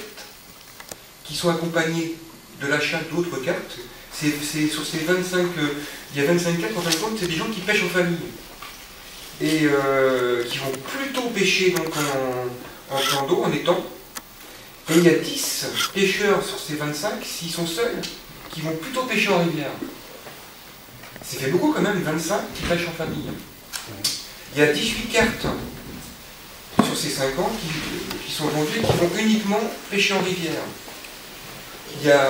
qui sont accompagnées de l'achat d'autres cartes. Sur ces 25, il y a 25 cartes, en fin de compte, c'est des gens qui pêchent en famille. Et qui vont plutôt pêcher donc, en plan d'eau, en étang. Et il y a 10 pêcheurs sur ces 25, s'ils sont seuls, qui vont plutôt pêcher en rivière. Ça fait beaucoup quand même, 25 qui pêchent en famille. Il y a 18 cartes sur ces 50 qui sont vendues et qui vont uniquement pêcher en rivière. Il y a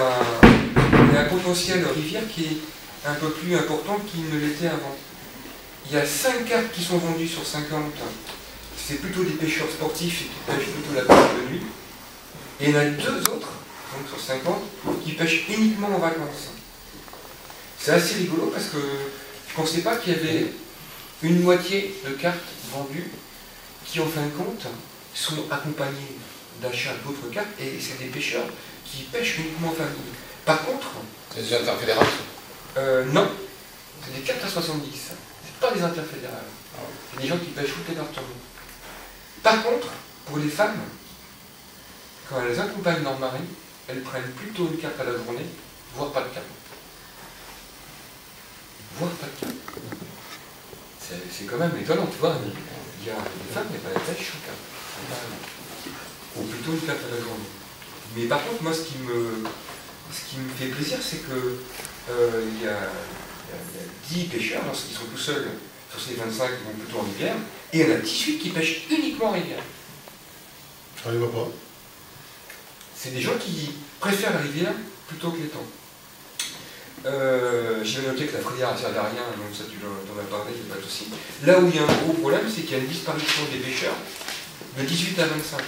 un potentiel rivière qui est un peu plus important qu'il ne l'était avant. Il y a 5 cartes qui sont vendues sur 50. C'est plutôt des pêcheurs sportifs qui pêchent plutôt la pêche de nuit. Et il y en a 2 autres, donc sur 50, qui pêchent uniquement en vacances. C'est assez rigolo parce que je ne pensais pas qu'il y avait une moitié de cartes vendues qui, en fin de compte, sont accompagnées d'achats d'autres cartes et c'est des pêcheurs qui pêchent uniquement en famille. Par contre... C'est des interfédérations? Non, c'est des cartes à 70. C'est pas des interfédérales. C'est des gens qui pêchent tout département. Par contre, pour les femmes, quand elles accompagnent leur mari, elles prennent plutôt une carte à la journée, voire pas de carte. Voire pas de carte. C'est quand même étonnant, tu vois. Il y a des femmes qui pêchent en carte. Ou plutôt une carte à la journée. Mais par contre, moi, ce qui me fait plaisir, c'est que il y a 10 pêcheurs, lorsqu'ils sont tout seuls, sur ces 25 qui vont plutôt en rivière, et il y en a 18 qui pêchent uniquement en rivière. Ça ne va pas. C'est des gens qui préfèrent la rivière plutôt que l'étang. J'ai noté que la frayère ne servait à rien, donc ça tu en as parlé, il n'y a pas de souci. Là où il y a un gros problème, c'est qu'il y a une disparition des pêcheurs de 18 à 25.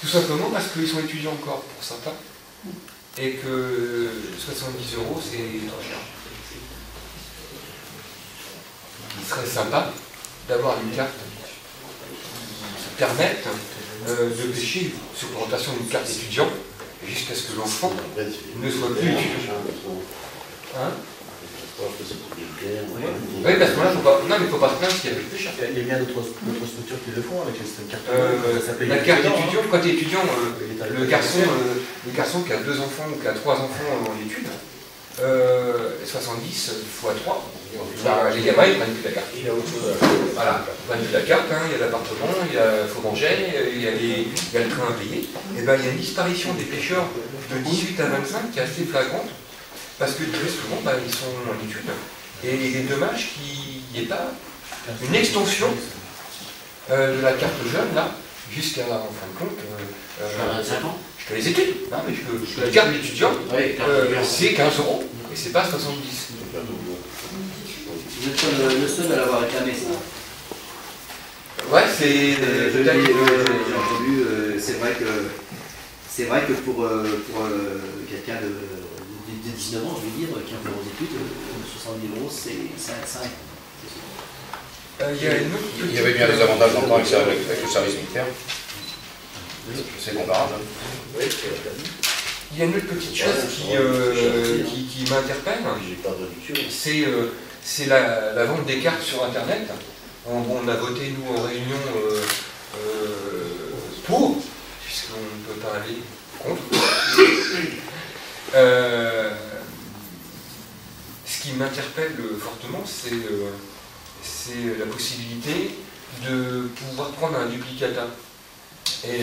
Tout simplement parce qu'ils sont étudiants encore pour certains, et que 70 € c'est trop cher. Il serait sympa d'avoir une carte qui permette de pêcher sur présentation d'une carte étudiant jusqu'à ce que l'enfant ne soit plus étudiant. Hein? Oui, parce que là, il ne faut pas se plaindre s'il n'y a plus de pêcheurs. Il y a bien d'autres structures qui le font avec cette carte. La carte étudiant, quand tu es étudiant, le garçon qui a 2 enfants ou qui a 3 enfants en études, 70 x 3, les gamins ils prennent plus la carte. Voilà, ils prennent plus la carte, hein, il y a l'appartement, il faut manger, il y a le train à payer. Et bien il y a une disparition des pêcheurs de 18 à 25 qui est assez flagrante, parce que très souvent ils sont en études. Et il est dommage qu'il n'y ait pas une extension de la carte jeune là, jusqu'à en fin de compte. 25 ans. Je fais les études, hein, mais la carte d'étudiant, c'est 15 € et c'est pas 70. Vous êtes le seul à l'avoir réclamé, ça. Ouais, c'est. J'ai entendu, c'est vrai que pour quelqu'un de 19 ans, je veux dire, qui a fait vos études, 70 € c'est un 5. Il y avait bien des avantages en temps avec le service militaire. C'est comparable. Il y a une autre petite chose qui m'interpelle, c'est la vente des cartes sur Internet. On a voté, nous, en réunion, pour, puisqu'on ne peut pas aller contre. Ce qui m'interpelle fortement, c'est la possibilité de pouvoir prendre un duplicata. Et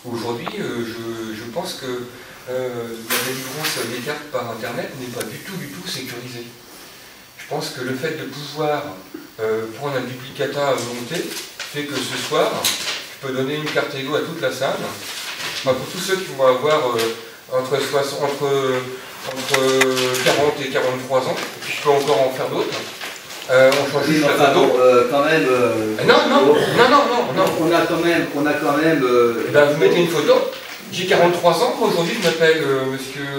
aujourd'hui, je pense que la délivrance des cartes par Internet n'est pas du tout sécurisée. Je pense que le fait de pouvoir prendre un duplicata à volonté fait que ce soir, je peux donner une carte Ego à toute la salle. Enfin, pour tous ceux qui vont avoir entre 40 et 43 ans, et puis je peux encore en faire d'autres, on change Oui, juste mais la enfin, photo. bon, quand même. Non. On a quand même. Eh ben, vous mettez une photo. J'ai 43 ans, moi aujourd'hui je m'appelle monsieur.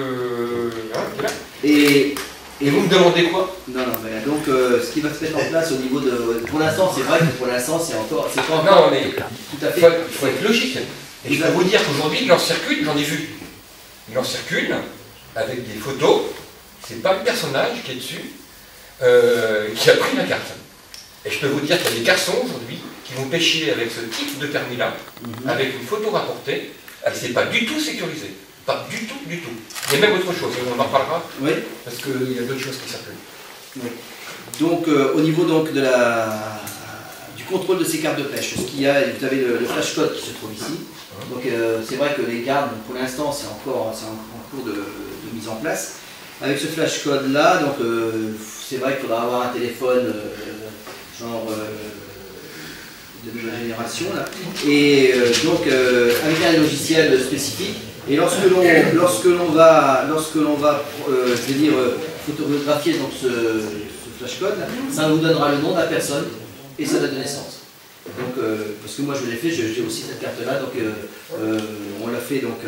Qui est là. Et vous me demandez quoi? Non, mais donc ce qui va se mettre en place au niveau de. Pour l'instant, c'est vrai que pour l'instant, c'est pas encore. Non, mais tout à fait. il faut être logique. Et je peux vous dire qu'aujourd'hui, il en circule, j'en ai vu. Il en circule avec des photos. C'est pas le personnage qui est dessus qui a pris la carte. Et je peux vous dire qu'il y a des garçons aujourd'hui qui vont pêcher avec ce type de permis-là, avec une photo rapportée, et c'est pas du tout sécurisé. Pas du tout, du tout. Il y a même autre chose, on en parlera, Oui. parce qu'il y a d'autres choses qui circulent. Oui. Donc au niveau donc, du contrôle de ces cartes de pêche, ce qu'il y a, vous avez le flash code qui se trouve ici. Donc c'est vrai que les gardes, pour l'instant, c'est en cours de mise en place. Avec ce flash code là, donc c'est vrai qu'il faudra avoir un téléphone genre de nouvelle génération là, et donc avec un logiciel spécifique. Et lorsque l'on va, je vais dire, photographier donc ce flash code, ça vous donnera le nom de la personne et sa date de naissance. Donc, parce que moi je l'ai fait, j'ai aussi cette carte-là, donc on l'a fait donc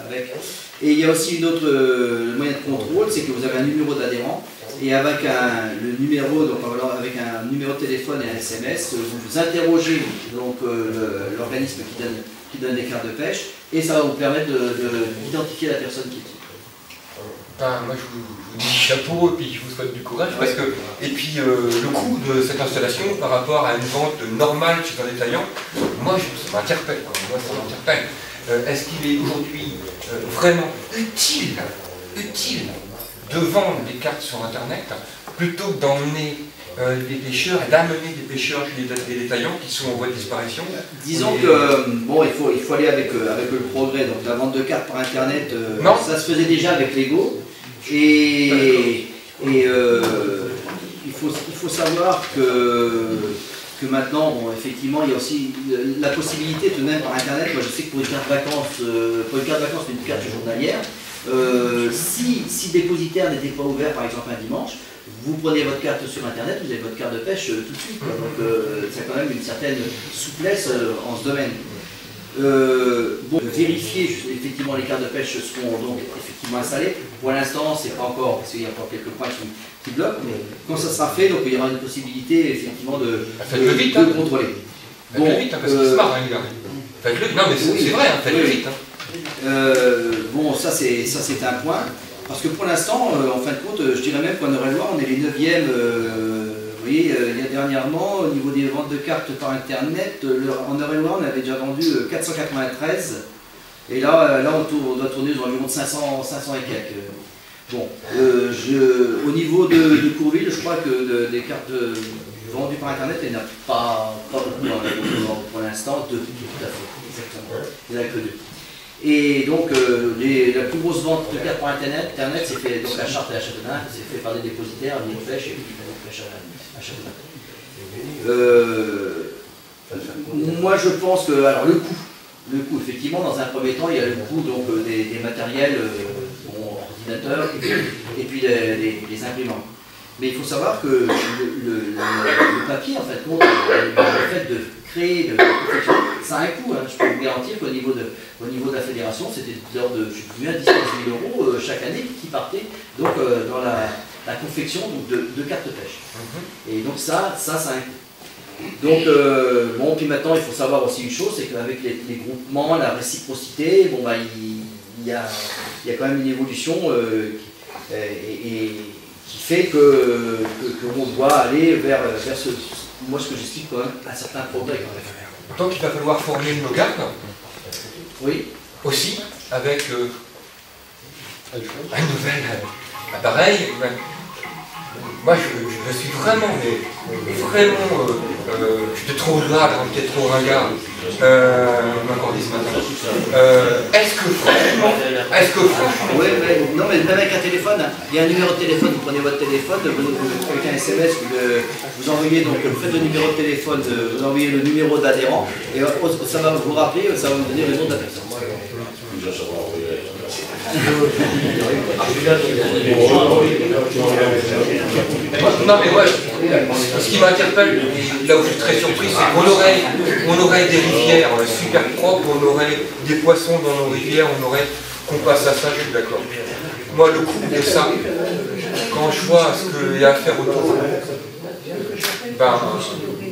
avec. Et il y a aussi une autre moyen de contrôle, c'est que vous avez un numéro d'adhérent et avec le numéro, donc avec un numéro de téléphone et un SMS, vous interrogez donc l'organisme qui donne des cartes de pêche et ça va vous permettre d'identifier la personne qui est dessus. Moi je vous dis chapeau et puis je vous souhaite du courage parce que, et puis le coût de cette installation par rapport à une vente normale chez un détaillant, moi ça m'interpelle. Est-ce qu'il est aujourd'hui vraiment utile de vendre des cartes sur internet plutôt que d'emmener des pêcheurs et d'amener des pêcheurs chez des détaillants qui sont en voie de disparition? Disons que bon, il faut aller avec le progrès. Donc la vente de cartes par internet, ça se faisait déjà avec Lego. Et il faut savoir que maintenant, bon, effectivement, il y a aussi la possibilité tout de même par internet. Moi, je sais que pour une carte vacances, une carte journalière, si le dépositaire n'était pas ouvert, par exemple un dimanche, vous prenez votre carte sur internet, vous avez votre carte de pêche tout de suite. Donc, c'est quand même une certaine souplesse en ce domaine. Vérifier effectivement les cartes de pêche seront donc effectivement installées. Pour l'instant, c'est pas encore, parce qu'il y a encore quelques points qui bloquent, mais quand ça sera fait, donc il y aura une possibilité effectivement de contrôler. Faites-le vite, parce qu'il se marre, les gars. Faites-le, non mais c'est vrai, faites-le vite. Bon, ça c'est un point, parce que pour l'instant, en fin de compte, je dirais même qu'en Eure-et-Loire, on est les 9e. Vous voyez, il y a dernièrement, au niveau des ventes de cartes par internet, en Eure-et-Loire, on avait déjà vendu 493. Et là on doit tourner aux environs de 500 et quelques. Bon, au niveau de Courville, je crois que des cartes vendues par internet, il n'y en a pas beaucoup pour l'instant, deux, tout à fait, exactement. Il n'y en a que deux. Et donc, la plus grosse vente de cartes par internet c'est fait donc à Chartres et à Châteauneuf, c'est fait par des dépositaires, des pêches et puis des pêches à Châteauneuf. Moi, je pense que, alors le coût, effectivement, dans un premier temps, il y a le coût donc, des matériels, ordinateurs et puis les imprimantes. Mais il faut savoir que le papier, en fait, le fait de créer, ça a un coût. Ça je peux vous garantir qu'au niveau de la fédération, c'était de l'ordre de 10 000 euros chaque année qui partaient donc, dans la confection donc, de cartes de pêche. Et donc ça a un coût. Donc, bon, puis maintenant, il faut savoir aussi une chose, c'est qu'avec les groupements, la réciprocité, bon, bah, il y a quand même une évolution qui fait qu'on doit aller vers moi, ce que j'explique quand même, un certain progrès quand même. Donc, il va falloir former nos gardes. Oui. Aussi, avec un nouvel appareil. Moi, je suis vraiment, je te trouve là, peut-être trop ringard, on m'a encore dit ce matin. Est-ce que franchement, oui, non, mais même avec un téléphone, il y a un numéro de téléphone, vous prenez votre téléphone, avec un SMS, vous envoyez donc, vous faites le numéro de téléphone, vous envoyez le numéro d'adhérent, et ça va vous rappeler, ça va vous donner le nom de la personne. Non mais moi, ce qui m'interpelle, là où je suis très surpris, c'est qu'on aurait des rivières super propres, on aurait des poissons dans nos rivières, qu'on passe à ça, je suis d'accord. Moi, le coût de ça, quand je vois ce qu'il y a à faire autour, ben,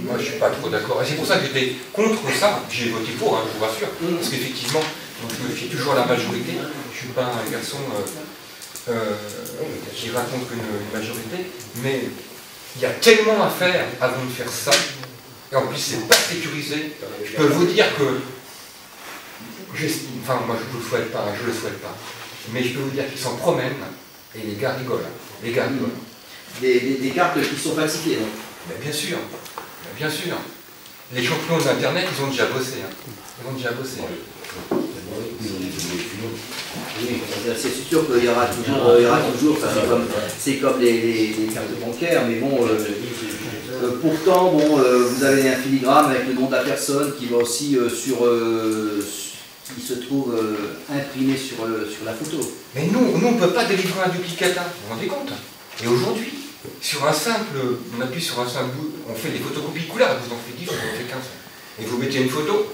moi je suis pas trop d'accord. Et c'est pour ça que j'étais contre ça, j'ai voté pour, je vous rassure, parce qu'effectivement, je me fie toujours à la majorité, je suis pas un garçon qui raconte une majorité, mais il y a tellement à faire avant de faire ça, et en plus c'est pas sécurisé. Je peux vous dire que, enfin moi je le souhaite pas, mais je peux vous dire qu'ils s'en promènent, et les gars rigolent, Des cartes qui sont falsifiées, donc. Mais bien sûr, bien sûr. Les champions d'Internet, ils ont déjà bossé. Oui, c'est sûr qu'il y aura toujours, c'est comme les cartes bancaires, mais bon, pourtant, bon, vous avez un filigrane avec le nom de la personne qui va aussi qui se trouve imprimé sur la photo. Mais nous, on ne peut pas délivrer un duplicata, vous vous rendez compte? Et aujourd'hui, on appuie sur un simple bout, on fait des photocopies couleurs, vous en faites 10, vous en faites 15. Et vous mettez une photo,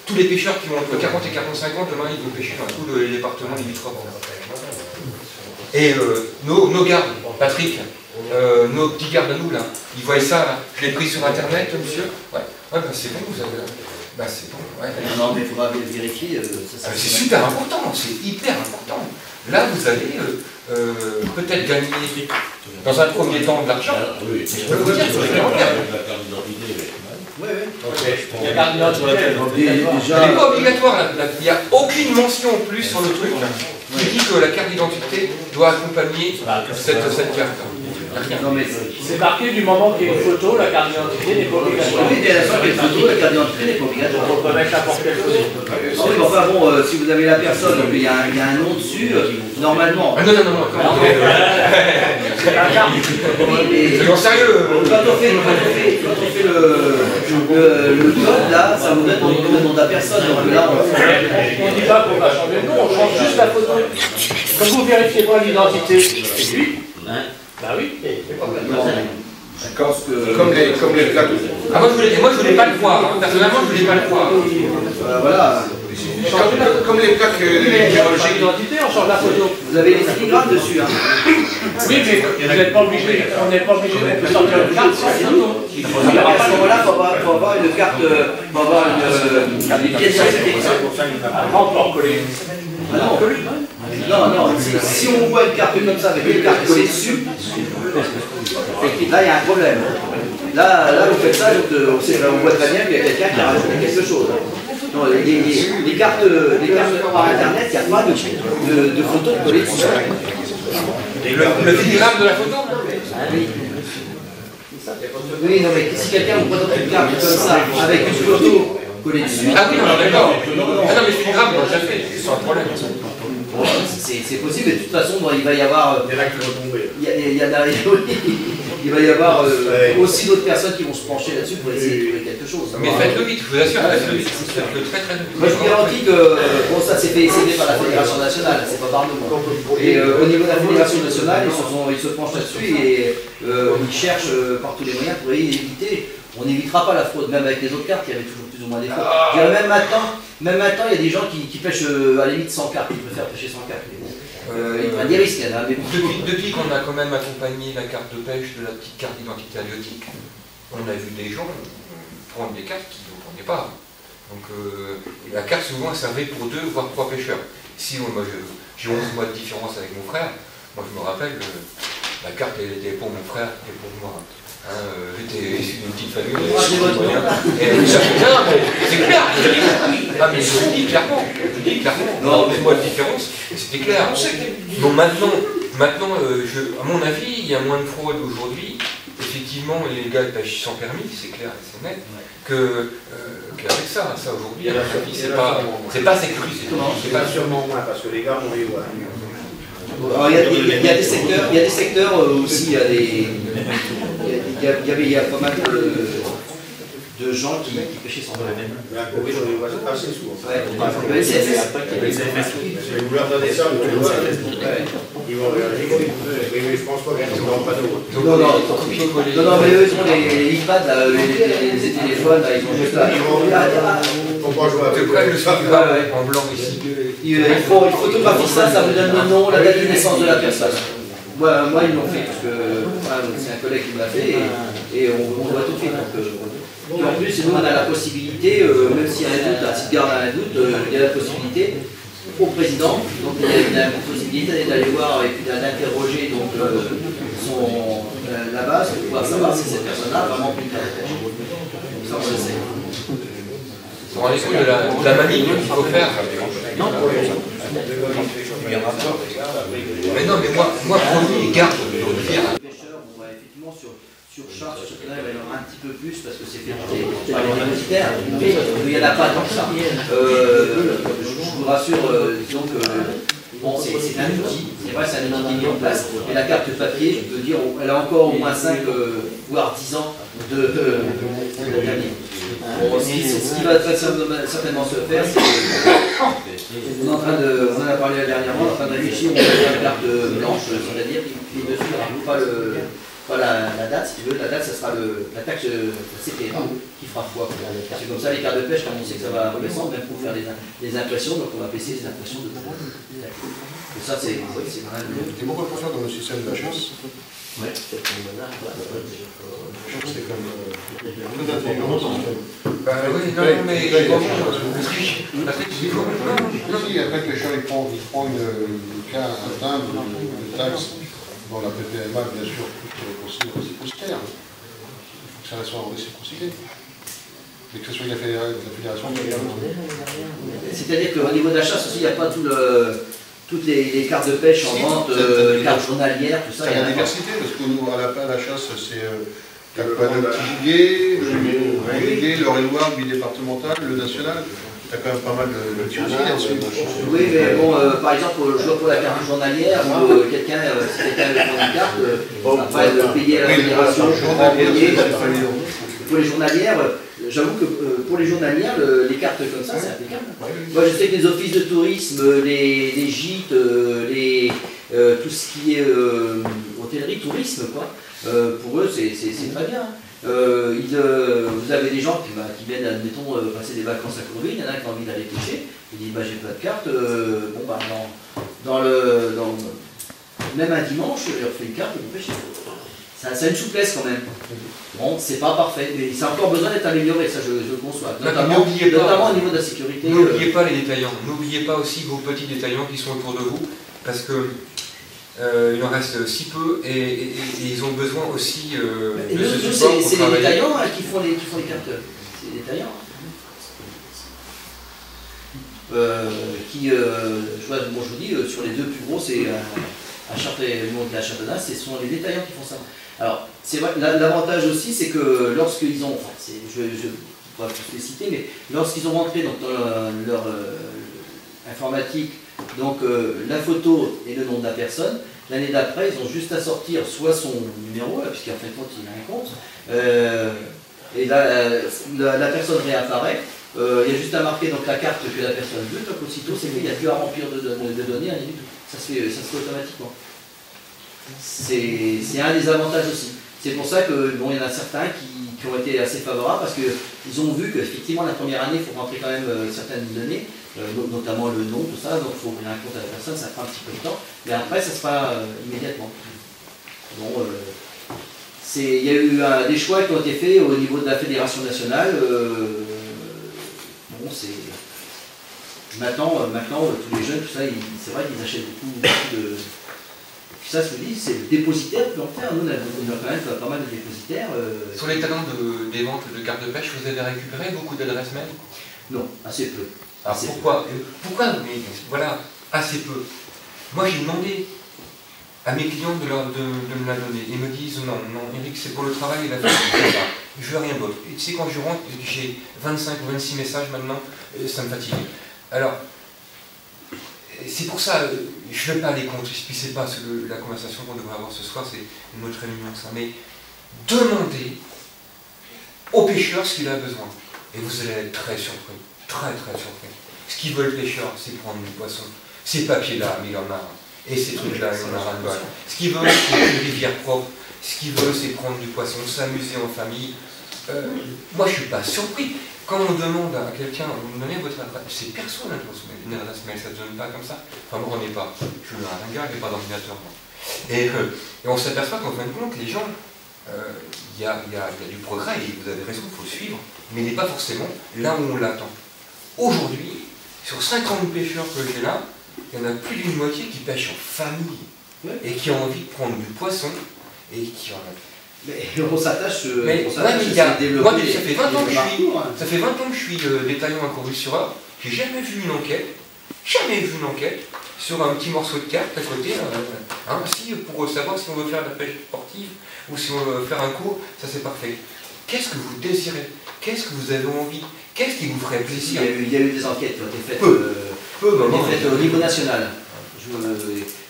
tous les pêcheurs qui ont entre 40 et 45 ans, demain ils vont pêcher dans tout le département limitrophe. Et nos gardes, Patrick, nos petits gardes à nous là, ils voient ça, là. Je l'ai pris sur internet, monsieur. Ouais, ben c'est bon, vous avez. Ben c'est bon, ouais. Non, mais il faudra vérifier. C'est super important, c'est hyper important. Là, vous allez peut-être gagner dans un premier temps de l'argent. Oui, je peux vous dire que c'est vraiment bien. Oui, La carte d'identité, elle n'est pas obligatoire, il n'y a aucune mention en plus sur le truc qui dit que la carte d'identité doit accompagner cette carte. c'est marqué du moment qu'il y a une photo, la carte d'identité n'est pas obligatoire. Oui, dès l'instant qu'il y a une photo, la carte d'identité n'est pas obligatoire. On peut mettre n'importe quelle chose. Oui, mais enfin bon, si vous avez la personne, il y a un nom dessus, normalement. Ah non, c'est la carte. Soyons sérieux. Quand on fait le code, là, ça vous donne le nom de la personne. Donc là, on ne dit pas qu'on va changer de nom, on change juste la photo. Quand vous vérifiez pas l'identité, c'est lui. Bah oui. Comme les plaques. Ah, moi je voulais pas le voir, personnellement je voulais pas le voir. Voilà. Comme les plaques L'identité, on change la photo. Vous avez les filigranes dessus. Hein. Oui, mais vous n'êtes pas obligé, on n'est pas obligé de sortir une carte sans photo. À ce moment-là, il faut avoir une carte, faut avoir une pièce d'identité. Avant, on peut en coller. Non, si on voit une carte comme ça avec une carte collée dessus, là il y a un problème. Là vous faites ça, on voit très bien qu'il y a quelqu'un qui a rajouté quelque chose. Non, les cartes par internet, il n'y a pas de photo collée dessus. Le filigrane de la photo? Oui, non, mais si quelqu'un vous présente une carte comme ça, avec une photo collée dessus. Ah oui, d'accord. Ah non, mais filigrane, on l'a déjà fait, c'est un problème. C'est possible, mais de toute façon, il va y avoir. Il y en a qui vont tomber. Il va y avoir aussi d'autres personnes qui vont se pencher là-dessus pour essayer de trouver quelque chose. Mais faites-le vite, je vous assure, faites-le vite. Faites-le très très vite. Moi, je vous garantis que bon, ça s'est fait essayer par la Fédération nationale, c'est pas par nous. Et au niveau de la Fédération nationale, ils se penchent là-dessus et ils cherchent par tous les moyens pour éviter. On n'évitera pas la fraude, même avec les autres cartes, il y avait toujours plus ou moins des fraudes. Je dirais même maintenant, il y a des gens qui pêchent à la limite sans carte, ils préfèrent pêcher sans carte. Ils prennent des risques, hein, mais bon. Depuis qu'on a quand même accompagné la carte de pêche de la petite carte d'identité halieutique, on a vu des gens prendre des cartes qu'ils ne prenaient pas. Donc la carte souvent elle servait pour 2 voire 3 pêcheurs. Si moi j'ai 11 mois de différence avec mon frère, moi je me rappelle, la carte elle était pour mon frère et pour moi. J'étais issu d'une petite famille. C'est clair. Ah mais je vous dis clairement. Non, mais moi de différence, c'était clair. Donc maintenant, à mon avis, il y a moins de fraude aujourd'hui. Effectivement, les gars pêchent sans permis, c'est clair et c'est net. Qu'avec ça aujourd'hui, c'est pas sécurisé. C'est pas sûrement moins parce que les gars vont les voir. Alors, il y a des secteurs aussi, il y a pas mal de gens qui pêchaient sans droit. Mais à Covid, on les voit assez souvent. Ouais, le CFS. Je vais vous leur donner ça, vous allez voir. Ils vont regarder. Mais je pense pas qu'ils n'ont pas d'eau. Non, mais eux, ils ont les iPads, là, les téléphones, là, ils ont juste là. Faut pas jouer avec Après, le Ouais. en blanc ici. Il photographie ça, ça vous donne le nom, la date de naissance de la personne. Moi ils l'ont fait, parce que c'est un collègue qui me l'a fait, et on voit tout de suite. Donc, en plus, nous, on a la possibilité, même s'il y a un doute, si le garde a un doute, il y a la possibilité au président, donc il y a la possibilité d'aller voir et puis d'interroger la base pour pouvoir savoir si cette personne-là a vraiment pris une carte de pêche. Ça, on le sait. Vous vous rendez compte de la manip qu'il faut faire? Mais non, mais moi premier, garde le dire. Les pêcheurs, on va effectivement sur Chartres, sur ce canal, il va y en avoir un petit peu plus parce que c'est fait par les dépositaires, mais il n'y en a pas tant que ça. Je vous rassure, disons que bon, c'est un outil, c'est vrai, c'est un outil qui est mis en place, et la carte papier, je peux dire, elle a encore au moins 5 voire 10 ans de dernier. Bon, ce qui va certainement se faire, c'est on en a parlé dernièrement, on est en train de réfléchir, on va faire une carte blanche, c'est-à-dire qu'il ne suivra pas la date, si tu veux, la date, ça sera la taxe CPA qui fera foi. C'est comme ça, les cartes de pêche, comme on sait que ça va redescendre, même pour faire des impressions, donc on va baisser les impressions de tout. Et ça, c'est vraiment... Et pourquoi pas faire dans le système de la chasse? Ouais. Je trouve que c'est comme très intelligent. Oui, non, mais Si, après que le pêcheur il prend un timbre de taxe, bon, la PPMA, bien sûr, tout est réciprocitaire. Il faut que ça soit réciprocité. Mais que ce soit la fédération qui regarde. C'est-à-dire qu'au niveau de la chasse aussi, il n'y a pas toutes les cartes de pêche en vente, les cartes journalières, tout ça. Il y a la diversité, parce qu'à la chasse, c'est le petit gibier, le l'Eure-et-Loire, le bidépartemental, le national. Tu as quand même pas mal de petits outils là-dessus. Oui, mais bon, par exemple, je vois pour la carte journalière, où si quelqu'un veut prendre une carte, après de payer à la fédération, pour les journalières, j'avoue que pour les journalières, les cartes comme ça, c'est impeccable. Moi, je sais que les offices de tourisme, les gîtes, tout ce qui est hôtellerie, tourisme, quoi, pour eux, c'est très bien. Vous avez des gens qui viennent, admettons, passer des vacances à Courville, il y en a qui ont envie d'aller pêcher, ils disent j'ai pas de carte, même un dimanche, je leur fais une carte et vous pêchez. Ça a une souplesse quand même. Bon, c'est pas parfait, mais ça a encore besoin d'être amélioré, ça je le conçois. Notamment au niveau de la sécurité. N'oubliez pas les détaillants, n'oubliez pas aussi vos petits détaillants qui sont autour de vous, parce que il en reste si peu et ils ont besoin aussi de ce support pour c'est les travailler. détaillants qui font les cartes. C'est les détaillants. Je vous dis, sur les deux plus gros, c'est à Chartres et la Châteauneuf, ce sont les détaillants qui font ça. Alors, c'est vrai, l'avantage aussi, c'est que lorsqu'ils ont, enfin, je ne vais pas tous les citer, mais lorsqu'ils ont rentré dans leur informatique, donc la photo et le nom de la personne, l'année d'après, ils ont juste à sortir soit son numéro, puisqu'en fin de compte, il a un compte, et là, la personne réapparaît. Il y a juste à marquer donc, la carte que la personne veut, donc aussitôt c'est fait, il n'y a plus à remplir de données, rien du tout. Ça se fait automatiquement. C'est un des avantages aussi. C'est pour ça que bon, il y en a certains qui ont été assez favorables parce qu'ils ont vu qu'effectivement la première année, il faut rentrer quand même certaines données, notamment le nom, tout ça, donc il faut ouvrir un compte à la personne, ça prend un petit peu de temps, mais après ça se fera immédiatement. Bon, il y a eu des choix qui ont été faits au niveau de la fédération nationale. Bon, c'est maintenant tous les jeunes, tout ça, c'est vrai qu'ils achètent beaucoup de. Puis ça, je me dis, c'est le dépositaire qui peut en faire. Nous, on a quand même pas mal de dépositaires. Sur les talents des ventes de cartes de pêche, vous avez récupéré beaucoup d'adresses mail? Non, assez peu. Alors pourquoi mais voilà, assez peu. Moi, j'ai demandé à mes clients de me la donner. Ils me disent non, Eric, c'est pour le travail et la famille. Je veux rien d'autre. Et tu sais, quand je rentre, j'ai 25 ou 26 messages maintenant, ça me fatigue. Alors, c'est pour ça, je ne vais pas aller contre, puis c'est pas la conversation qu'on devrait avoir ce soir, c'est une autre réunion, ça. Mais demandez au pêcheur ce qu'il a besoin. Et vous allez être très surpris, très surpris. Ce qu'il veut le pêcheur, c'est prendre du poisson. Ces papiers-là, mais il en a. Et ces trucs-là, il en a ras-le-bol. Ce qu'il veut, c'est une rivière propre. Ce qu'il veut, c'est prendre du poisson, s'amuser en famille. Moi, je ne suis pas surpris. Quand on demande à quelqu'un, vous me donnez votre adresse, c'est personne une adresse mail, ça ne donne pas comme ça. Enfin, moi, on n'est pas. Je suis un gars qui n'a pas d'ordinateur. Et on s'aperçoit qu'en fin de compte, les gens, il y a du progrès, et vous avez raison, il faut le suivre, mais il n'est pas forcément là où on l'attend. Aujourd'hui, sur 50 pêcheurs que j'ai là, il y en a plus d'une moitié qui pêchent en famille et qui ont envie de prendre du poisson et qui en ont. Mais on s'attache à développer. Moi, ça fait 20 ans que je suis détaillant à Corus-sur-Eure. J'ai jamais vu une enquête sur un petit morceau de carte à côté. Si, pour savoir si on veut faire de la pêche sportive ou si on veut faire un cours, ça c'est parfait. Qu'est-ce que vous désirez? Qu'est-ce que vous avez envie? Qu'est-ce qui vous ferait plaisir? Il y a eu des enquêtes qui ont été faites, au niveau national.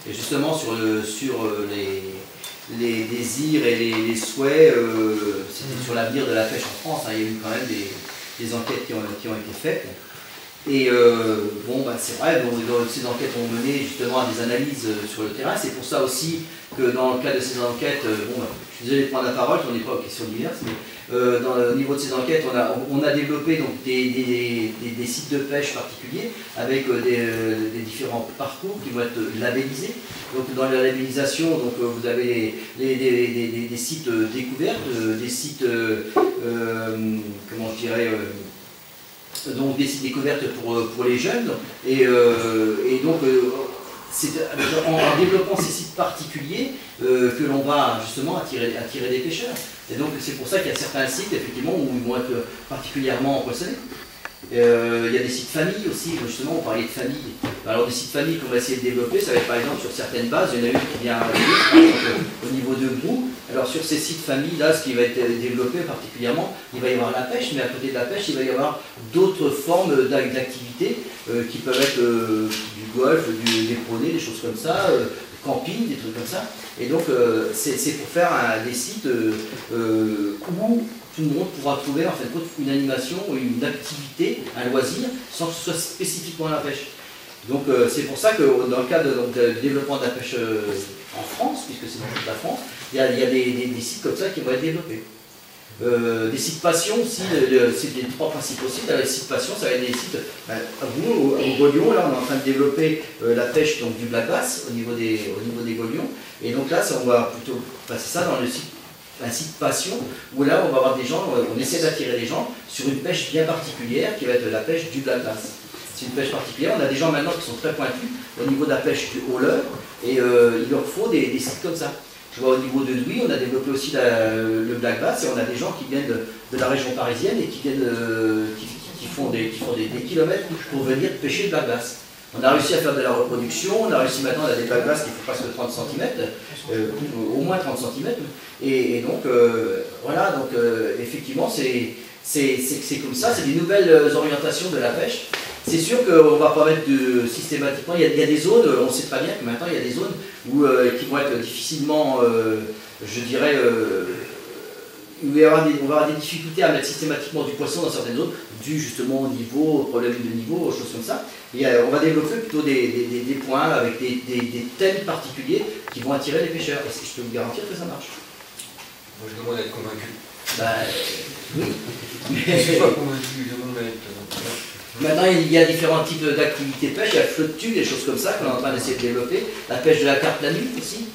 Et justement sur les désirs et les souhaits, c'était sur l'avenir de la pêche en France. Il y a eu quand même des enquêtes qui ont été faites. Et c'est vrai, ces enquêtes ont mené justement à des analyses sur le terrain. C'est pour ça aussi que dans le cadre de ces enquêtes, je suis désolé de prendre la parole, on n'est pas aux questions diverses, mais au niveau de ces enquêtes, on a développé donc, des sites de pêche particuliers avec des différents parcours qui vont être labellisés. Donc dans la labellisation, donc, vous avez des sites découvertes, des sites, comment je dirais, donc des sites découvertes pour les jeunes, et donc c'est en développant ces sites particuliers que l'on va justement attirer des pêcheurs. Et donc c'est pour ça qu'il y a certains sites effectivement où ils vont être particulièrement poissonnés. Il y a des sites familles aussi, justement on parlait de famille. Alors des sites familles qu'on va essayer de développer, ça va être par exemple sur certaines bases, il y en a une qui vient au niveau de Brou. Alors sur ces sites familles là, ce qui va être développé particulièrement, il va y avoir la pêche, mais à côté de la pêche, il va y avoir d'autres formes d'activités qui peuvent être du golf, des poneys, des choses comme ça, camping, des trucs comme ça. Et donc c'est pour faire des sites où tout le monde pourra trouver en fait une animation, une activité, un loisir, sans que ce soit spécifiquement la pêche. Donc c'est pour ça que dans le cadre du développement de la pêche en France, puisque c'est dans toute la France, il y a des sites comme ça qui vont être développés. Des sites passion aussi, c'est les trois principaux sites. Les sites passion, ça va être des sites, au Golion, là on est en train de développer la pêche donc, du black bass au niveau des Golions. Et donc là, on va plutôt passer ça dans un site passion, où là on va avoir des gens, on essaie d'attirer des gens sur une pêche bien particulière qui va être la pêche du black bass. C'est une pêche particulière, on a des gens maintenant qui sont très pointus au niveau de la pêche du hauleur, et il leur faut des sites comme ça. Je vois au niveau de Douy, on a développé aussi le black bass, et on a des gens qui viennent de la région parisienne et qui font des kilomètres pour venir pêcher le black bass. On a réussi à faire de la reproduction, on a réussi maintenant à des black bass qui font presque 30 cm, au moins 30 cm. Et donc, voilà, donc effectivement, c'est comme ça, c'est des nouvelles orientations de la pêche. C'est sûr qu'on ne va pas mettre systématiquement, il y a des zones, on sait très bien que maintenant il y a des zones qui vont être difficilement, je dirais, où on va avoir des difficultés à mettre systématiquement du poisson dans certaines zones, dû justement au niveau, au problème de niveau, aux choses comme ça. Et on va développer plutôt des points avec des thèmes particuliers qui vont attirer les pêcheurs. Et je peux vous garantir que ça marche. Moi je demande à être convaincu. Oui. Je ne suis pas convaincu, je demande à être... Maintenant, il y a différents types d'activités de pêche, il y a le flotte tube, des choses comme ça qu'on est en train d'essayer de développer, la pêche de la carpe la nuit aussi.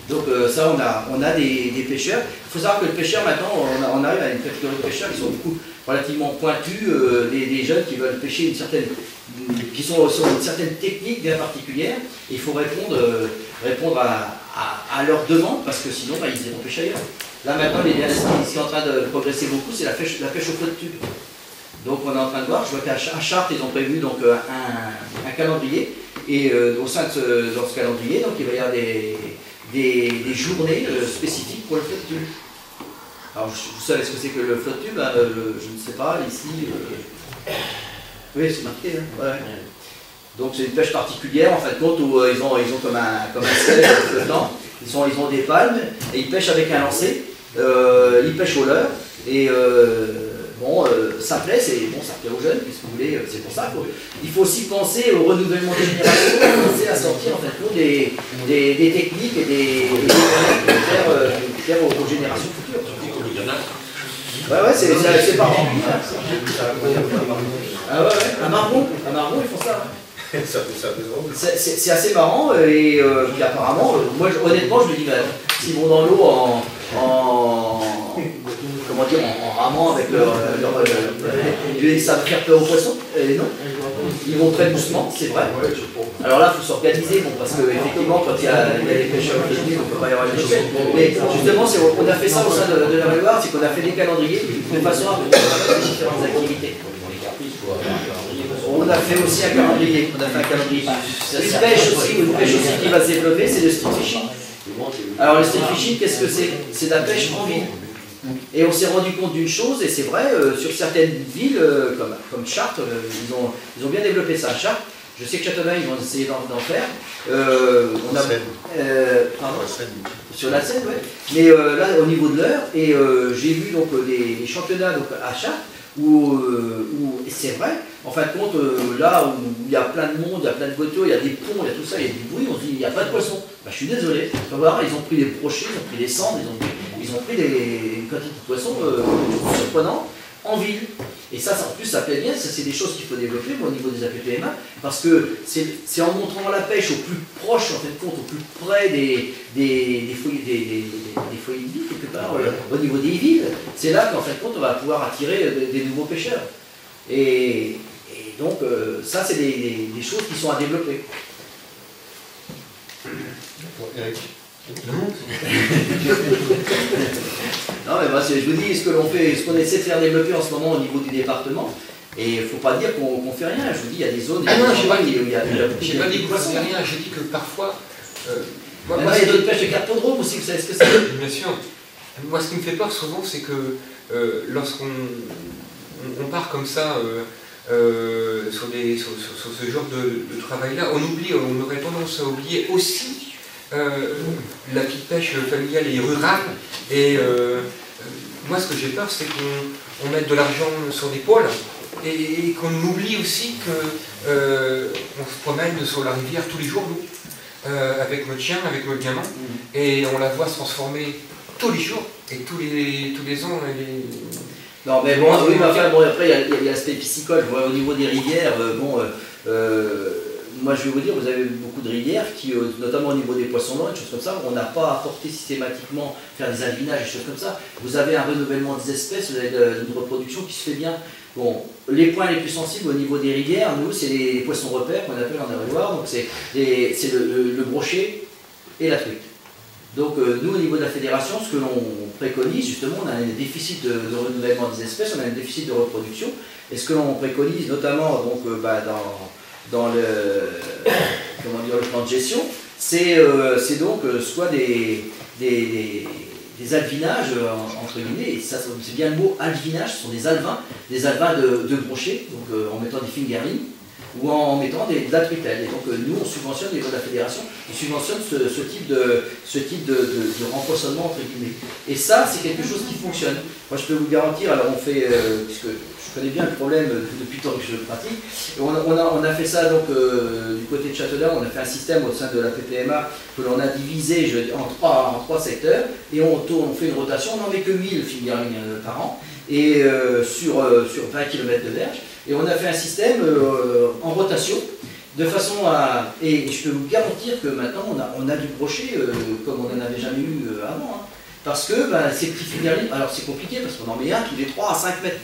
Donc ça, on a des pêcheurs. Il faut savoir que le pêcheur, maintenant, on arrive à une catégorie de pêcheurs qui sont beaucoup relativement pointus, des jeunes qui veulent pêcher qui sont sur une certaine technique bien particulière. Et il faut répondre à leurs demandes, parce que sinon, ils iront pêcher ailleurs. Là, maintenant, ce qui est en train de progresser beaucoup, c'est la pêche au flotte tube. Donc on est en train de voir, je vois qu'à Chartres, ils ont prévu donc, un calendrier, et au sein de dans ce calendrier, donc, il va y avoir des journées spécifiques pour le flotte tube. Alors vous savez ce que c'est que le flotte tube, je ne sais pas, ici, oui c'est marqué, hein, ouais. Donc c'est une pêche particulière en fin de compte où ils ont comme un sel flottant, ils ont des palmes, et ils pêchent avec un lancer, ils pêchent au leurre, et ça plaît, ça plaît aux jeunes, qu'est-ce que vous voulez, c'est pour ça qu'il faut aussi penser au renouvellement des générations, penser à sortir en fait des techniques et des faire aux générations futures. Ouais, c'est pas rempli. Ah ouais, à Marbon, ils font ça. C'est assez marrant et puis apparemment, moi honnêtement je me dis, s'ils vont dans l'eau en ramant avec ça va faire peur aux poissons, non, ils vont très doucement, c'est vrai. Alors là, il faut s'organiser, parce qu'effectivement, quand il y a des pêcheurs qui on ne peut pas y avoir des choses. Mais justement, on a fait ça au sein de la Loire, c'est qu'on a fait des calendriers de façon à faire différentes activités. On a fait aussi un calendrier. Une pêche aussi qui va se développer, c'est le street fishing. Alors le street fishing, qu'est-ce que c'est? C'est de la pêche en ville. Et on s'est rendu compte d'une chose, et c'est vrai, sur certaines villes, comme Chartres, ils ont bien développé ça. Chartres, je sais que Châteauneuf, ils vont essayer d'en faire. Sur la Seine, oui. Mais là, au niveau de l'heure, et j'ai vu donc des championnats donc, à Chartres, où c'est vrai, en fin de compte, là où il y a plein de monde, il y a plein de bateaux, il y a des ponts, il y a tout ça, il y a du bruit, on se dit il n'y a pas de poissons. Je suis désolé, ils ont pris des brochets, ils ont pris des cendres, ils ont pris une quantité de poissons surprenants en ville. Et ça, en plus, ça plaît bien, ça c'est des choses qu'il faut développer au niveau des APPMA, parce que c'est en montrant la pêche au plus proche, en fin de compte, au plus près des foyers de vie, quelque part, au niveau des villes, c'est là qu'en fin de compte, on va pouvoir attirer des nouveaux pêcheurs. Et donc, ça, c'est des choses qui sont à développer. Eric. Non, mais moi, je vous dis, ce qu'on essaie de faire développer en ce moment au niveau du département, et il ne faut pas dire qu'on ne fait rien. Je vous dis, il y a des zones. Ah non, je n'ai pas dit qu'on ne fait rien, j'ai dit que parfois. Il y a d'autres pêches de carpodrome aussi, vous savez ce que c'est? Bien sûr. Moi, ce qui me fait peur souvent, c'est que lorsqu'on part comme ça sur ce genre de travail-là, on aurait tendance à oublier aussi la petite pêche familiale et rurale. Et moi, ce que j'ai peur, c'est qu'on mette de l'argent sur des pôles et qu'on oublie aussi qu'on se promène sur la rivière tous les jours, nous, avec notre chien, avec notre gamin, et on la voit se transformer tous les jours et tous les ans. Non, mais bon, oui, mais enfin, bon, après, il y a l'aspect piscicole. Au niveau des rivières, moi, je vais vous dire, vous avez beaucoup de rivières qui, notamment au niveau des poissons noirs, des choses comme ça, on n'a pas apporté systématiquement faire des alvinages, des choses comme ça. Vous avez un renouvellement des espèces, vous avez une reproduction qui se fait bien. Bon, les points les plus sensibles au niveau des rivières, nous, c'est les poissons repères qu'on appelle en Eure-et-Loire, donc c'est le brochet et la truite. Donc nous, au niveau de la fédération, ce que l'on préconise, justement, on a un déficit de renouvellement des espèces, on a un déficit de reproduction, et ce que l'on préconise, notamment donc, dans le plan de gestion, c'est donc soit des alvinages, entre guillemets, et ça c'est bien le mot alvinage, ce sont des alvins de brochet, donc en mettant des fingerlings, ou en mettant de la truitelle. Et donc nous, on subventionne, au niveau de la fédération, on subventionne ce type de rempoissonnement, entre guillemets. Et ça, c'est quelque chose qui fonctionne. Moi, je peux vous garantir, alors on fait, puisque je connais bien le problème depuis le temps que je le pratique, on a fait ça donc du côté de Châteauneuf, on a fait un système au sein de la PPMA que l'on a divisé en trois secteurs, et on fait une rotation, on n'en met que 1000 fingerlings par an, et sur 20 km de berge. Et on a fait un système en rotation, de façon à... Et je peux vous garantir que maintenant, on a du brochet comme on n'en avait jamais eu avant. Hein. Parce que ces petits fingerlings, alors c'est compliqué, parce qu'on en met un tous les 3 à 5 mètres.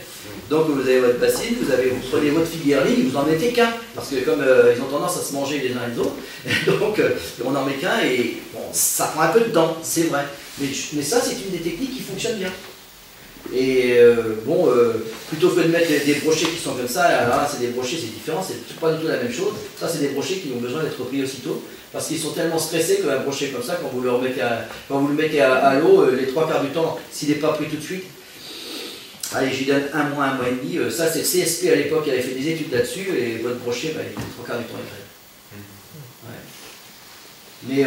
Donc vous avez votre bassine, vous prenez votre fingerling, vous en mettez qu'un. Parce que comme ils ont tendance à se manger les uns les autres, donc on n'en met qu'un, et bon, ça prend un peu de temps, c'est vrai. Mais ça, c'est une des techniques qui fonctionne bien. Et plutôt que de mettre des brochets qui sont comme ça, alors là c'est des brochets, c'est différent, c'est pas du tout la même chose. Ça c'est des brochets qui ont besoin d'être pris aussitôt, parce qu'ils sont tellement stressés qu'un brochet comme ça, quand vous le mettez à l'eau, les 3/4 du temps, s'il n'est pas pris tout de suite, allez, je lui donne un mois et demi. Ça c'est le CSP à l'époque qui avait fait des études là-dessus, et votre brochet, les 3/4 du temps est prêt. Ouais. Mais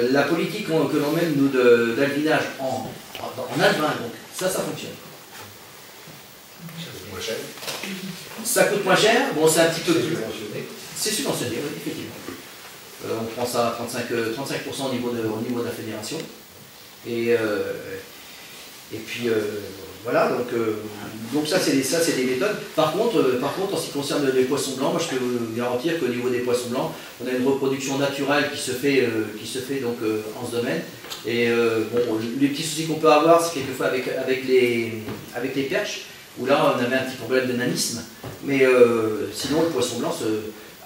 la politique que l'on mène, nous, d'alvinage en alvin, donc, ça fonctionne. Ça coûte moins cher. Ça coûte moins cher, bon c'est un petit peu C'est plus. subventionné. C'est subventionné, oui, effectivement. On prend ça à 35% au niveau de la fédération. Et puis voilà, donc ça c'est des méthodes. Par contre, en ce qui concerne les poissons blancs, moi je peux vous garantir qu'au niveau des poissons blancs, on a une reproduction naturelle qui se fait donc en ce domaine. Et bon, les petits soucis qu'on peut avoir, c'est quelquefois avec les perches, où là on avait un petit problème de nanisme. Mais sinon le poisson blanc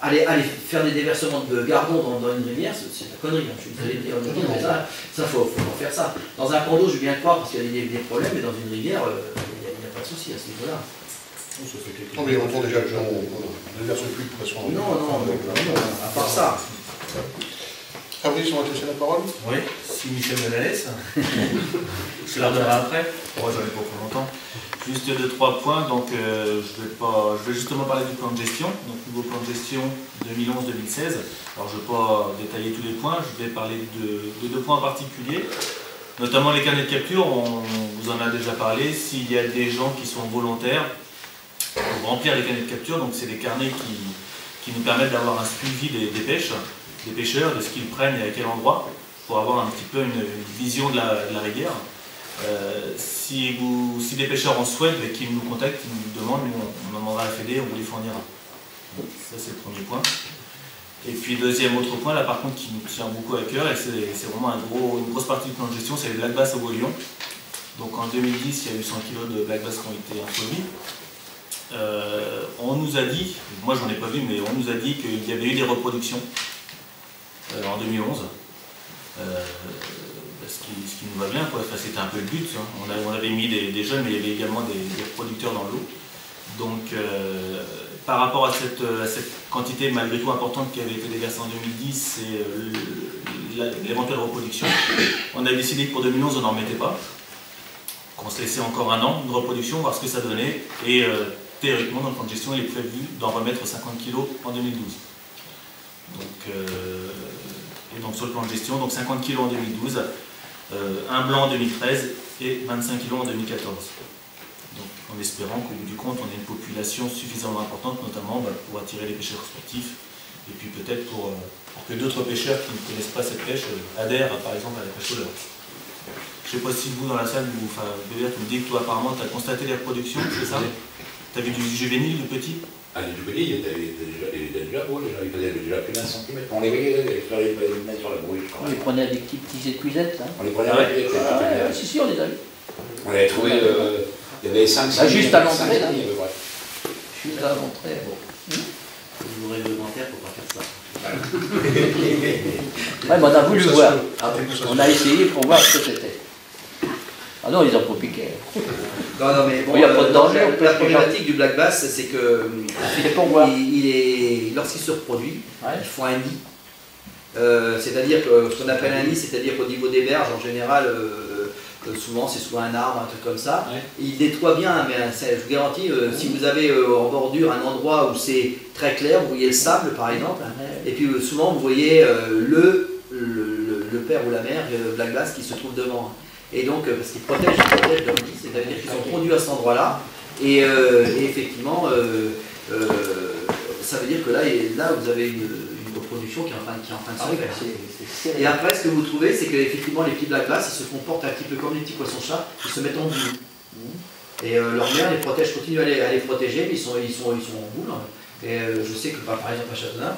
aller faire des déversements de gardons dans une rivière, c'est la connerie. Hein. Je suis désolé de dire, mais ça faut pas faire ça. Dans un cours d'eau, je veux bien croire parce qu'il y a des problèmes, mais dans une rivière, il n'y a pas de souci à ce niveau-là. Non, mais on déjà, on ne verse plus de poisson. Non, à part ça. Fabrice, on va te laisser la parole. Oui, si Michel me la laisse. Je la redonnerai après. Moi, j'en ai pas pour longtemps. Juste 2-3 points. Donc, je vais justement parler du plan de gestion. Donc, nouveau plan de gestion 2011-2016. Alors, je ne vais pas détailler tous les points. Je vais parler de 2 points en particulier. Notamment les carnets de capture. On vous en a déjà parlé. S'il y a des gens qui sont volontaires pour remplir les carnets de capture, donc c'est des carnets qui nous permettent d'avoir un suivi des pêches, des pêcheurs, de ce qu'ils prennent et à quel endroit, pour avoir un petit peu une vision de la rivière. Si des pêcheurs en souhaitent et qu'ils nous contactent, qu'ils nous demandent, nous on demandera à la Fédé, on vous les fournira. Ça c'est le premier point. Et puis deuxième autre point, là par contre qui nous tient beaucoup à cœur, et c'est vraiment une grosse partie du plan de gestion, c'est les black bass au Golion. Donc en 2010, il y a eu 100 kg de black bass qui ont été introduits. On nous a dit, moi j'en ai pas vu, mais on nous a dit qu'il y avait eu des reproductions en 2011. Ce qui nous va bien, quoi. Enfin, c'était un peu le but. Hein. On avait mis des jeunes, mais il y avait également des producteurs dans l'eau. Donc, par rapport à cette quantité malgré tout importante qui avait été déversée en 2010 et l'éventuelle reproduction, on a décidé que pour 2011, on n'en mettait pas. Qu'on se laissait encore un an de reproduction, voir ce que ça donnait. Et théoriquement, dans le plan de gestion, il est prévu d'en remettre 50 kg en 2012. Et donc sur le plan de gestion, donc 50 kg en 2012, un blanc en 2013 et 25 kg en 2014. Donc en espérant qu'au bout du compte, on ait une population suffisamment importante, notamment pour attirer les pêcheurs sportifs, et puis peut-être pour que d'autres pêcheurs qui ne connaissent pas cette pêche adhèrent par exemple à la pêche au leurre. Je ne sais pas si vous dans la salle, Bébert, tu me dis que toi apparemment tu as constaté les reproductions, c'est ça? Tu as vu du juvénile, du petit? Ah, les juvéniles, il était déjà beau, il faisait déjà plus d'un centimètre. On les voyait mettre sur la brouille, je crois. On les prenait avec des petits épuisettes, là. On les prenait avec des épuisettes. Si, on les a vus. On avait trouvé, il y avait 5-6 juste à l'entrée, là. Ouais. Juste à l'entrée, bon. Vous aurez réglementaire pour pas faire ça. Ouais, mais on a voulu voir. On a essayé pour voir ce que c'était. Ah non, ils ont pas piqué. Non, mais bon, il n'y a pas de danger. La problématique du black bass, c'est que lorsqu'il se reproduit, il faut un nid. C'est-à-dire que ce qu'on appelle un nid, c'est-à-dire qu'au niveau des berges, en général, souvent c'est soit un arbre, un truc comme ça. Ouais. Il nettoie bien, mais je vous garantis, si vous avez en bordure un endroit où c'est très clair, vous voyez le sable par exemple, et puis souvent vous voyez le père ou la mère, le black bass qui se trouve devant. Et donc, parce qu'ils protègent leur nid, c'est-à-dire qu'ils sont produits à cet endroit-là, et effectivement, ça veut dire que là vous avez une reproduction qui est en train de se faire. Et après, ce que vous trouvez, c'est qu'effectivement, les petits black bass, ils se comportent un petit peu comme les petits poissons-chats, ils se mettent en boule. Et leur mère les protège, continue à les protéger, mais ils sont en boule. Et je sais que par exemple à Châteauneuf,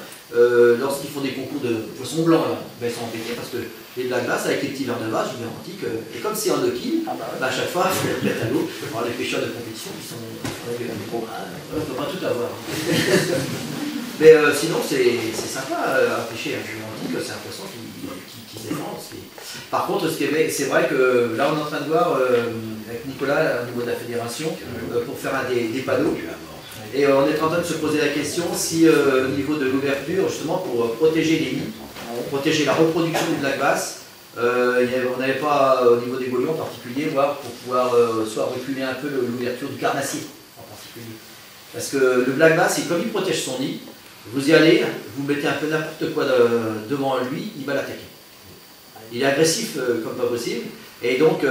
lorsqu'ils font des concours de poissons blancs, ils sont embêtés parce que les black bass avec les petits verres de vase, je vous garantis que, et comme c'est en 2 kills, à chaque fois, il faut les mettre à l'eau. Alors les pêcheurs de compétition, ils sont on ne peut pas tout avoir. Mais sinon, c'est sympa à pêcher. Je vous garantis que c'est un poisson qui se défend. Par contre, c'est vrai que là, on est en train de voir avec Nicolas, au niveau de la fédération, pour faire des panneaux. Et on est en train de se poser la question si au niveau de l'ouverture, justement pour protéger les nids, protéger la reproduction du black bass, on n'avait pas au niveau des golions en particulier, voire pour pouvoir soit reculer un peu l'ouverture du carnassier en particulier. Parce que le black bass, comme il protège son nid, vous y allez, vous mettez un peu n'importe quoi devant lui, il va l'attaquer. Il est agressif comme pas possible, et donc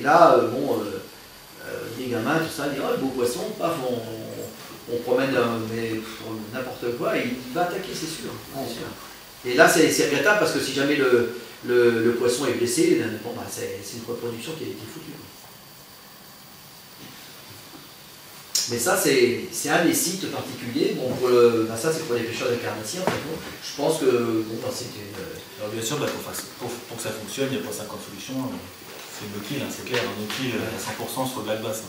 là, bon, gamins, tout ça, dire oh, beau poisson, paf, on promène n'importe quoi, et il va attaquer, c'est sûr. Et là, c'est regrettable parce que si jamais le poisson est blessé, bon, bah, c'est une reproduction qui a été foutue. Mais ça, c'est un des sites particuliers. Bon, bah, ça, c'est pour les pêcheurs de carnassiers. En fait, bon, je pense que bon, bah, c'est une... Alors bien sûr, bah, pour que ça fonctionne, il n'y a pas 50 solutions. C'est le no-kill, hein, c'est clair. Un no-kill à 100% sur le lac basse.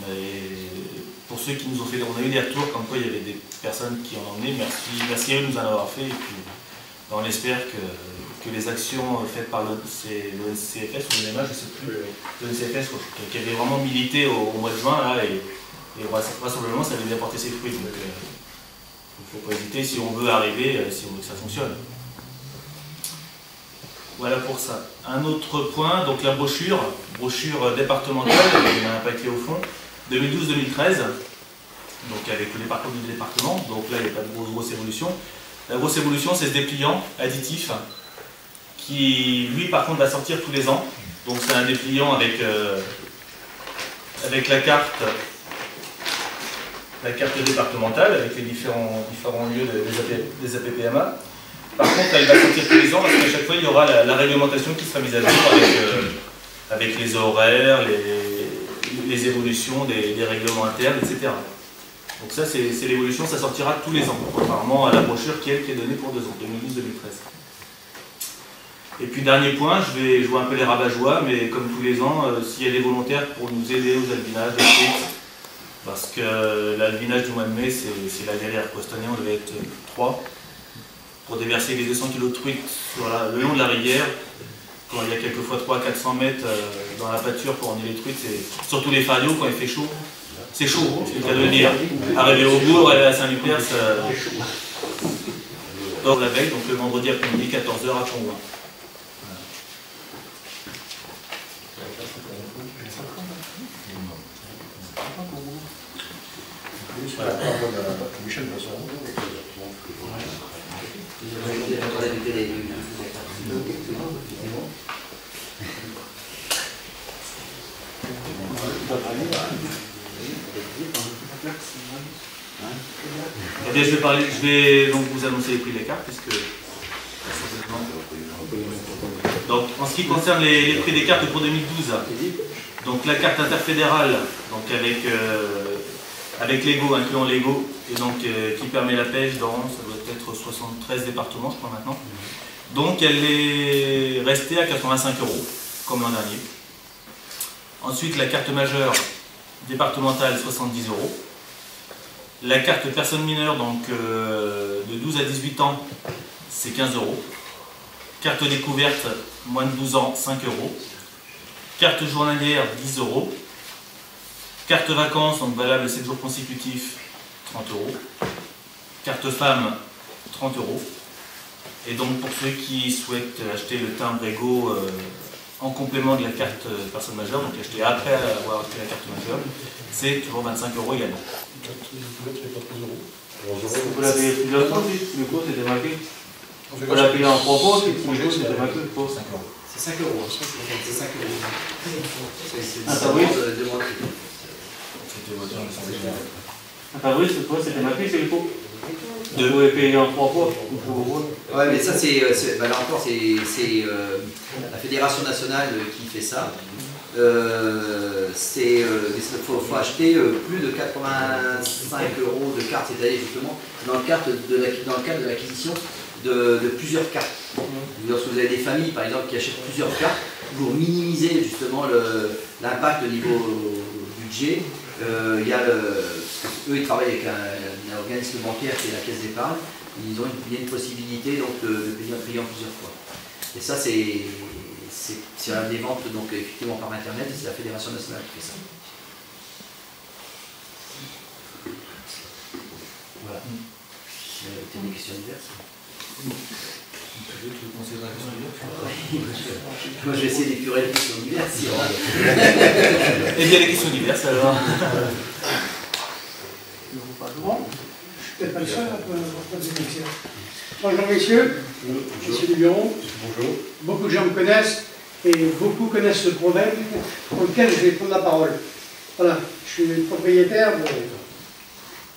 Mais pour ceux qui nous ont fait... On a eu des retours comme quoi il y avait des personnes qui en ont emmené. Merci à eux de nous en avoir fait. Et puis, bah, on espère que les actions faites par l'ONCFS ou l'UNEMA, je ne sais plus, l'ONCFS, qui avait vraiment milité au mois de juin, là, et vraisemblablement, ça avait bien porté ses fruits. Donc, il ne faut pas hésiter si on veut arriver, si on veut que ça fonctionne. Voilà pour ça. Un autre point, donc la brochure départementale, il y a un paquet au fond, 2012-2013, donc avec le département, donc là il n'y a pas de grosse évolution. La grosse évolution, c'est ce dépliant additif, qui lui par contre va sortir tous les ans. Donc c'est un dépliant avec la carte départementale, avec les différents lieux des APPMA. Par contre, elle va sortir tous les ans parce qu'à chaque fois, il y aura la réglementation qui sera mise à jour avec les horaires, les évolutions des règlements internes, etc. Donc ça, c'est l'évolution, ça sortira tous les ans, contrairement à la brochure qui est donnée pour 2 ans, 2012-2013. Et puis dernier point, je vais jouer un peu les rabat-joie, mais comme tous les ans, s'il y a des volontaires pour nous aider aux albinages, des trucs, parce que l'albinage du mois de mai, c'est la galère. Cette année, on devait être 3 pour déverser les 200 kg de truites sur le long de la rivière. Quand il y a quelquefois 300-400 mètres dans la pâture pour emmener les truites, surtout les farios, quand il fait chaud, c'est chaud, c'est le cas de le dire. Arriver au bourg, aller à Saint-Lupers, hors la veille, donc le vendredi après-midi, 14h à Congoin. Voilà, par rapport à la commission de façon. Eh bien, je vais donc vous annoncer les prix des cartes, puisque... Donc, en ce qui concerne les prix des cartes pour 2012, donc la carte interfédérale, donc avec l'EGO, incluant l'EGO, et donc qui permet la pêche dans, ça doit être 73 départements, je crois maintenant. Donc elle est restée à 85 €, comme l'an dernier. Ensuite, la carte majeure départementale, 70 €. La carte personne mineure, donc de 12 à 18 ans, c'est 15 €. Carte découverte, moins de 12 ans, 5 €. Carte journalière, 10 €. Carte vacances, donc valable 7 jours consécutifs, 30 €. Carte femme, 30 €. Et donc pour ceux qui souhaitent acheter le timbre EGO en complément de la carte personne majeure, donc acheter après avoir acheté la carte majeure, c'est toujours 25 € également. Vous l'avez payé plusieurs fois, le cours c'était marqué. Vous l'avez payé en 3 fois, le cours c'était marqué pour 5 €. C'est 5 €. C'est 5 €. Ah, Fabrice, c'était marqué, c'est le cours. Vous pouvez payer en 3 fois. Ouais, mais ça, bah là encore, c'est la Fédération nationale qui fait ça. Il faut acheter plus de 85 € de cartes cette année, justement, dans le cadre de l'acquisition de plusieurs cartes. Lorsque vous avez des familles, par exemple, qui achètent plusieurs cartes, pour minimiser justement l'impact au niveau budget, il y a eux, ils travaillent avec un organisme bancaire qui est la Caisse d'épargne. Il y a une possibilité donc, de payer en plusieurs fois. Et ça, c'est des ventes donc, effectivement par Internet, et c'est la Fédération nationale qui fait ça. Voilà. Tu as des questions diverses? Moi, je vais essayer d'épurer les questions diverses. Et bien les questions diverses alors. Bon, je ne suis peut-être pas le seul à poser des questions. Bonjour messieurs, monsieur du bureau. Bonjour. Beaucoup de gens me connaissent et beaucoup connaissent le proverbe pour lequel je vais prendre la parole. Voilà, je suis le propriétaire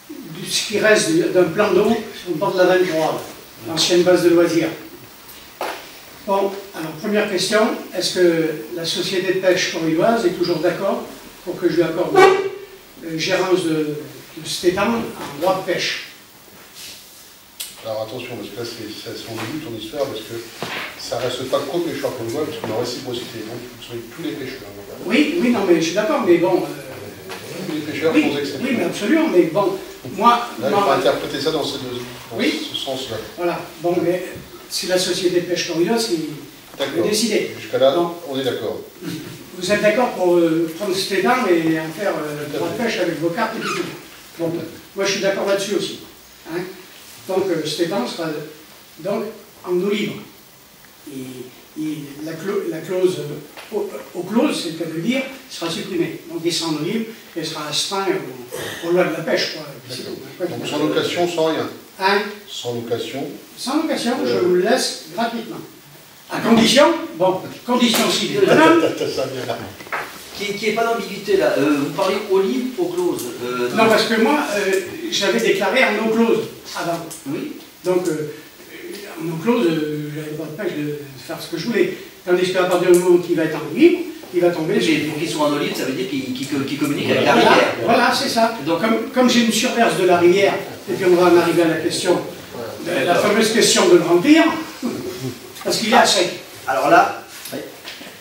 de ce qui reste d'un plan d'eau sur le bord de la 23, l'ancienne base de loisirs. Bon, alors première question, est-ce que la société de pêche corridoise est toujours d'accord pour que je lui accorde la gérance de cet étang en droit de pêche? Alors attention, parce que là, c'est son début, ton histoire, parce que ça reste pas qu'aux pêcheurs qu'on voit, parce qu'on a réciprocité. Donc, vous savez, tous les pêcheurs. Oui, oui, non, mais je suis d'accord, mais bon... tous les pêcheurs oui, sont exceptionnels. oui, mais absolument, mais bon, moi... Là, il faut interpréter ça dans ce sens-là. Voilà, bon, mais c'est la société de pêche corridoise qui a décidé. Jusqu'à là, donc, on est d'accord. Vous êtes d'accord pour prendre cet étang et en faire le droit de pêche avec vos cartes et tout. Bon, moi je suis d'accord là-dessus aussi. Hein. Donc cet étang sera donc en eau libre. La clause, aux clauses, c'est le cas de le dire, sera supprimée. Donc il sera en eau libre et sera astreint aux lois de la pêche. Donc sans location, sans rien. Hein? Sans location. Sans location, je vous le laisse gratuitement. À condition, bon, condition civile. Qui n'est pas d'ambiguïté là. Vous parlez eau libre, eau close. Non, parce que moi, j'avais déclaré en eau close avant. Oui. Donc, en eau close, j'avais pas de pêche de faire ce que je voulais. Tandis qu'à partir du moment qu'il va être en eau libre, il va tomber sur... Pour qu'ils soient en eau libre, ça veut dire qu'ils communiquent avec la rivière. Voilà, c'est ça. Donc, comme j'ai une surverse de la rivière, et puis on va en arriver à la question, la fameuse question de le remplir, parce qu'il est à sec. Alors là,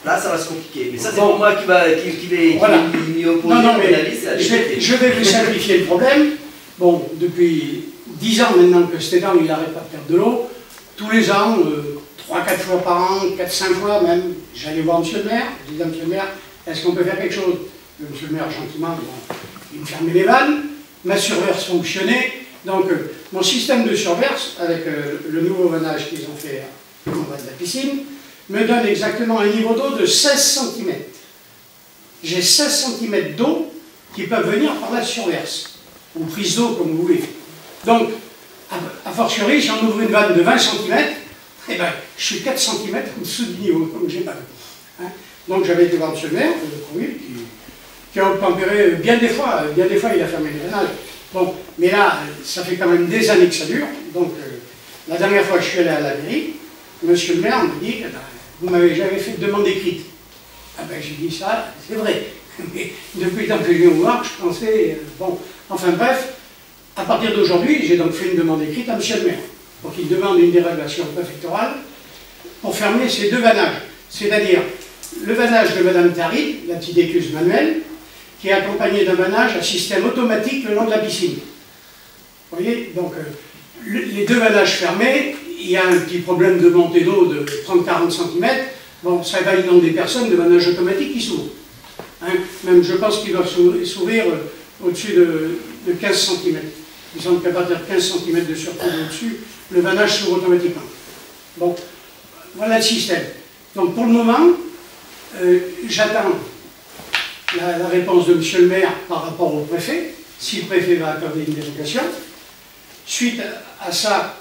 ça va se compliquer. Mais ça, c'est pour moi qui vais m'y opposer. Non, mais je vais vous simplifier le problème. Bon, depuis 10 ans maintenant que cet étang, il n'arrête pas de perdre de l'eau. Tous les ans, 3-4 fois par an, 4-5 fois même, j'allais voir monsieur le maire. Je disais à monsieur le maire, est-ce qu'on peut faire quelque chose? Monsieur le maire, gentiment, il me fermait les vannes. Ma surverse fonctionnait. Donc, mon système de surverse, avec le nouveau vannage qu'ils ont fait en bas de la piscine, me donne exactement un niveau d'eau de 16 cm. J'ai 16 cm d'eau qui peuvent venir par la surverse, ou prise d'eau comme vous voulez. Donc, a fortiori, si on ouvre une vanne de 20 cm, eh ben, je suis 4 cm au-dessous du niveau, comme j'ai pas vu. Hein. Donc j'avais été voir monsieur le maire de Courville, qui a obtempéré bien des fois il a fermé les vannages. Bon, mais là, ça fait quand même des années que ça dure. Donc, la dernière fois que je suis allé à la mairie, monsieur le maire me dit, vous m'avez jamais fait de demande écrite. Ah ben j'ai dit ça, c'est vrai. Mais depuis le temps que je viens vous voir, je pensais, bon, enfin bref, à partir d'aujourd'hui, j'ai donc fait une demande écrite à monsieur le maire, pour qu'il demande une dérogation préfectorale pour fermer ces deux vannages. C'est-à-dire le vannage de madame Tari, la petite écluse manuelle, qui est accompagné d'un vannage à système automatique le long de la piscine. Vous voyez, donc les deux vannages fermés, il y a un petit problème de montée d'eau de 30-40 cm. Bon, ça va inonder personne de vannage automatique qui s'ouvre. Hein, même je pense qu'il doit s'ouvrir au-dessus de 15 cm. Il semble qu'à partir de 15 cm de surplus au-dessus, le vannage s'ouvre automatiquement. Bon, voilà le système. Donc pour le moment, j'attends la réponse de monsieur le maire par rapport au préfet, si le préfet va accorder une dérogation. Suite à ça,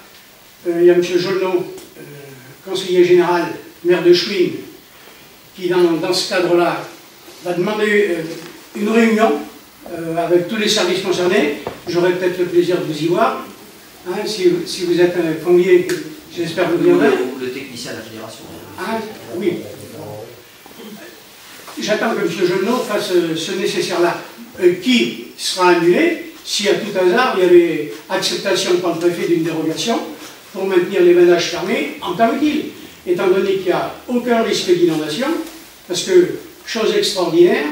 il y a monsieur Jolneau, conseiller général, maire de Chouine, qui dans ce cadre-là va demander une réunion avec tous les services concernés. J'aurai peut-être le plaisir de vous y voir. Hein, si vous êtes conviés, j'espère que vous viendrez. Le technicien de la fédération. Hein, oui. J'attends que M. Jolneau fasse ce nécessaire-là, qui sera annulé si à tout hasard il y avait acceptation par le préfet d'une dérogation pour maintenir les vannages fermés en temps utile, étant donné qu'il n'y a aucun risque d'inondation, parce que, chose extraordinaire,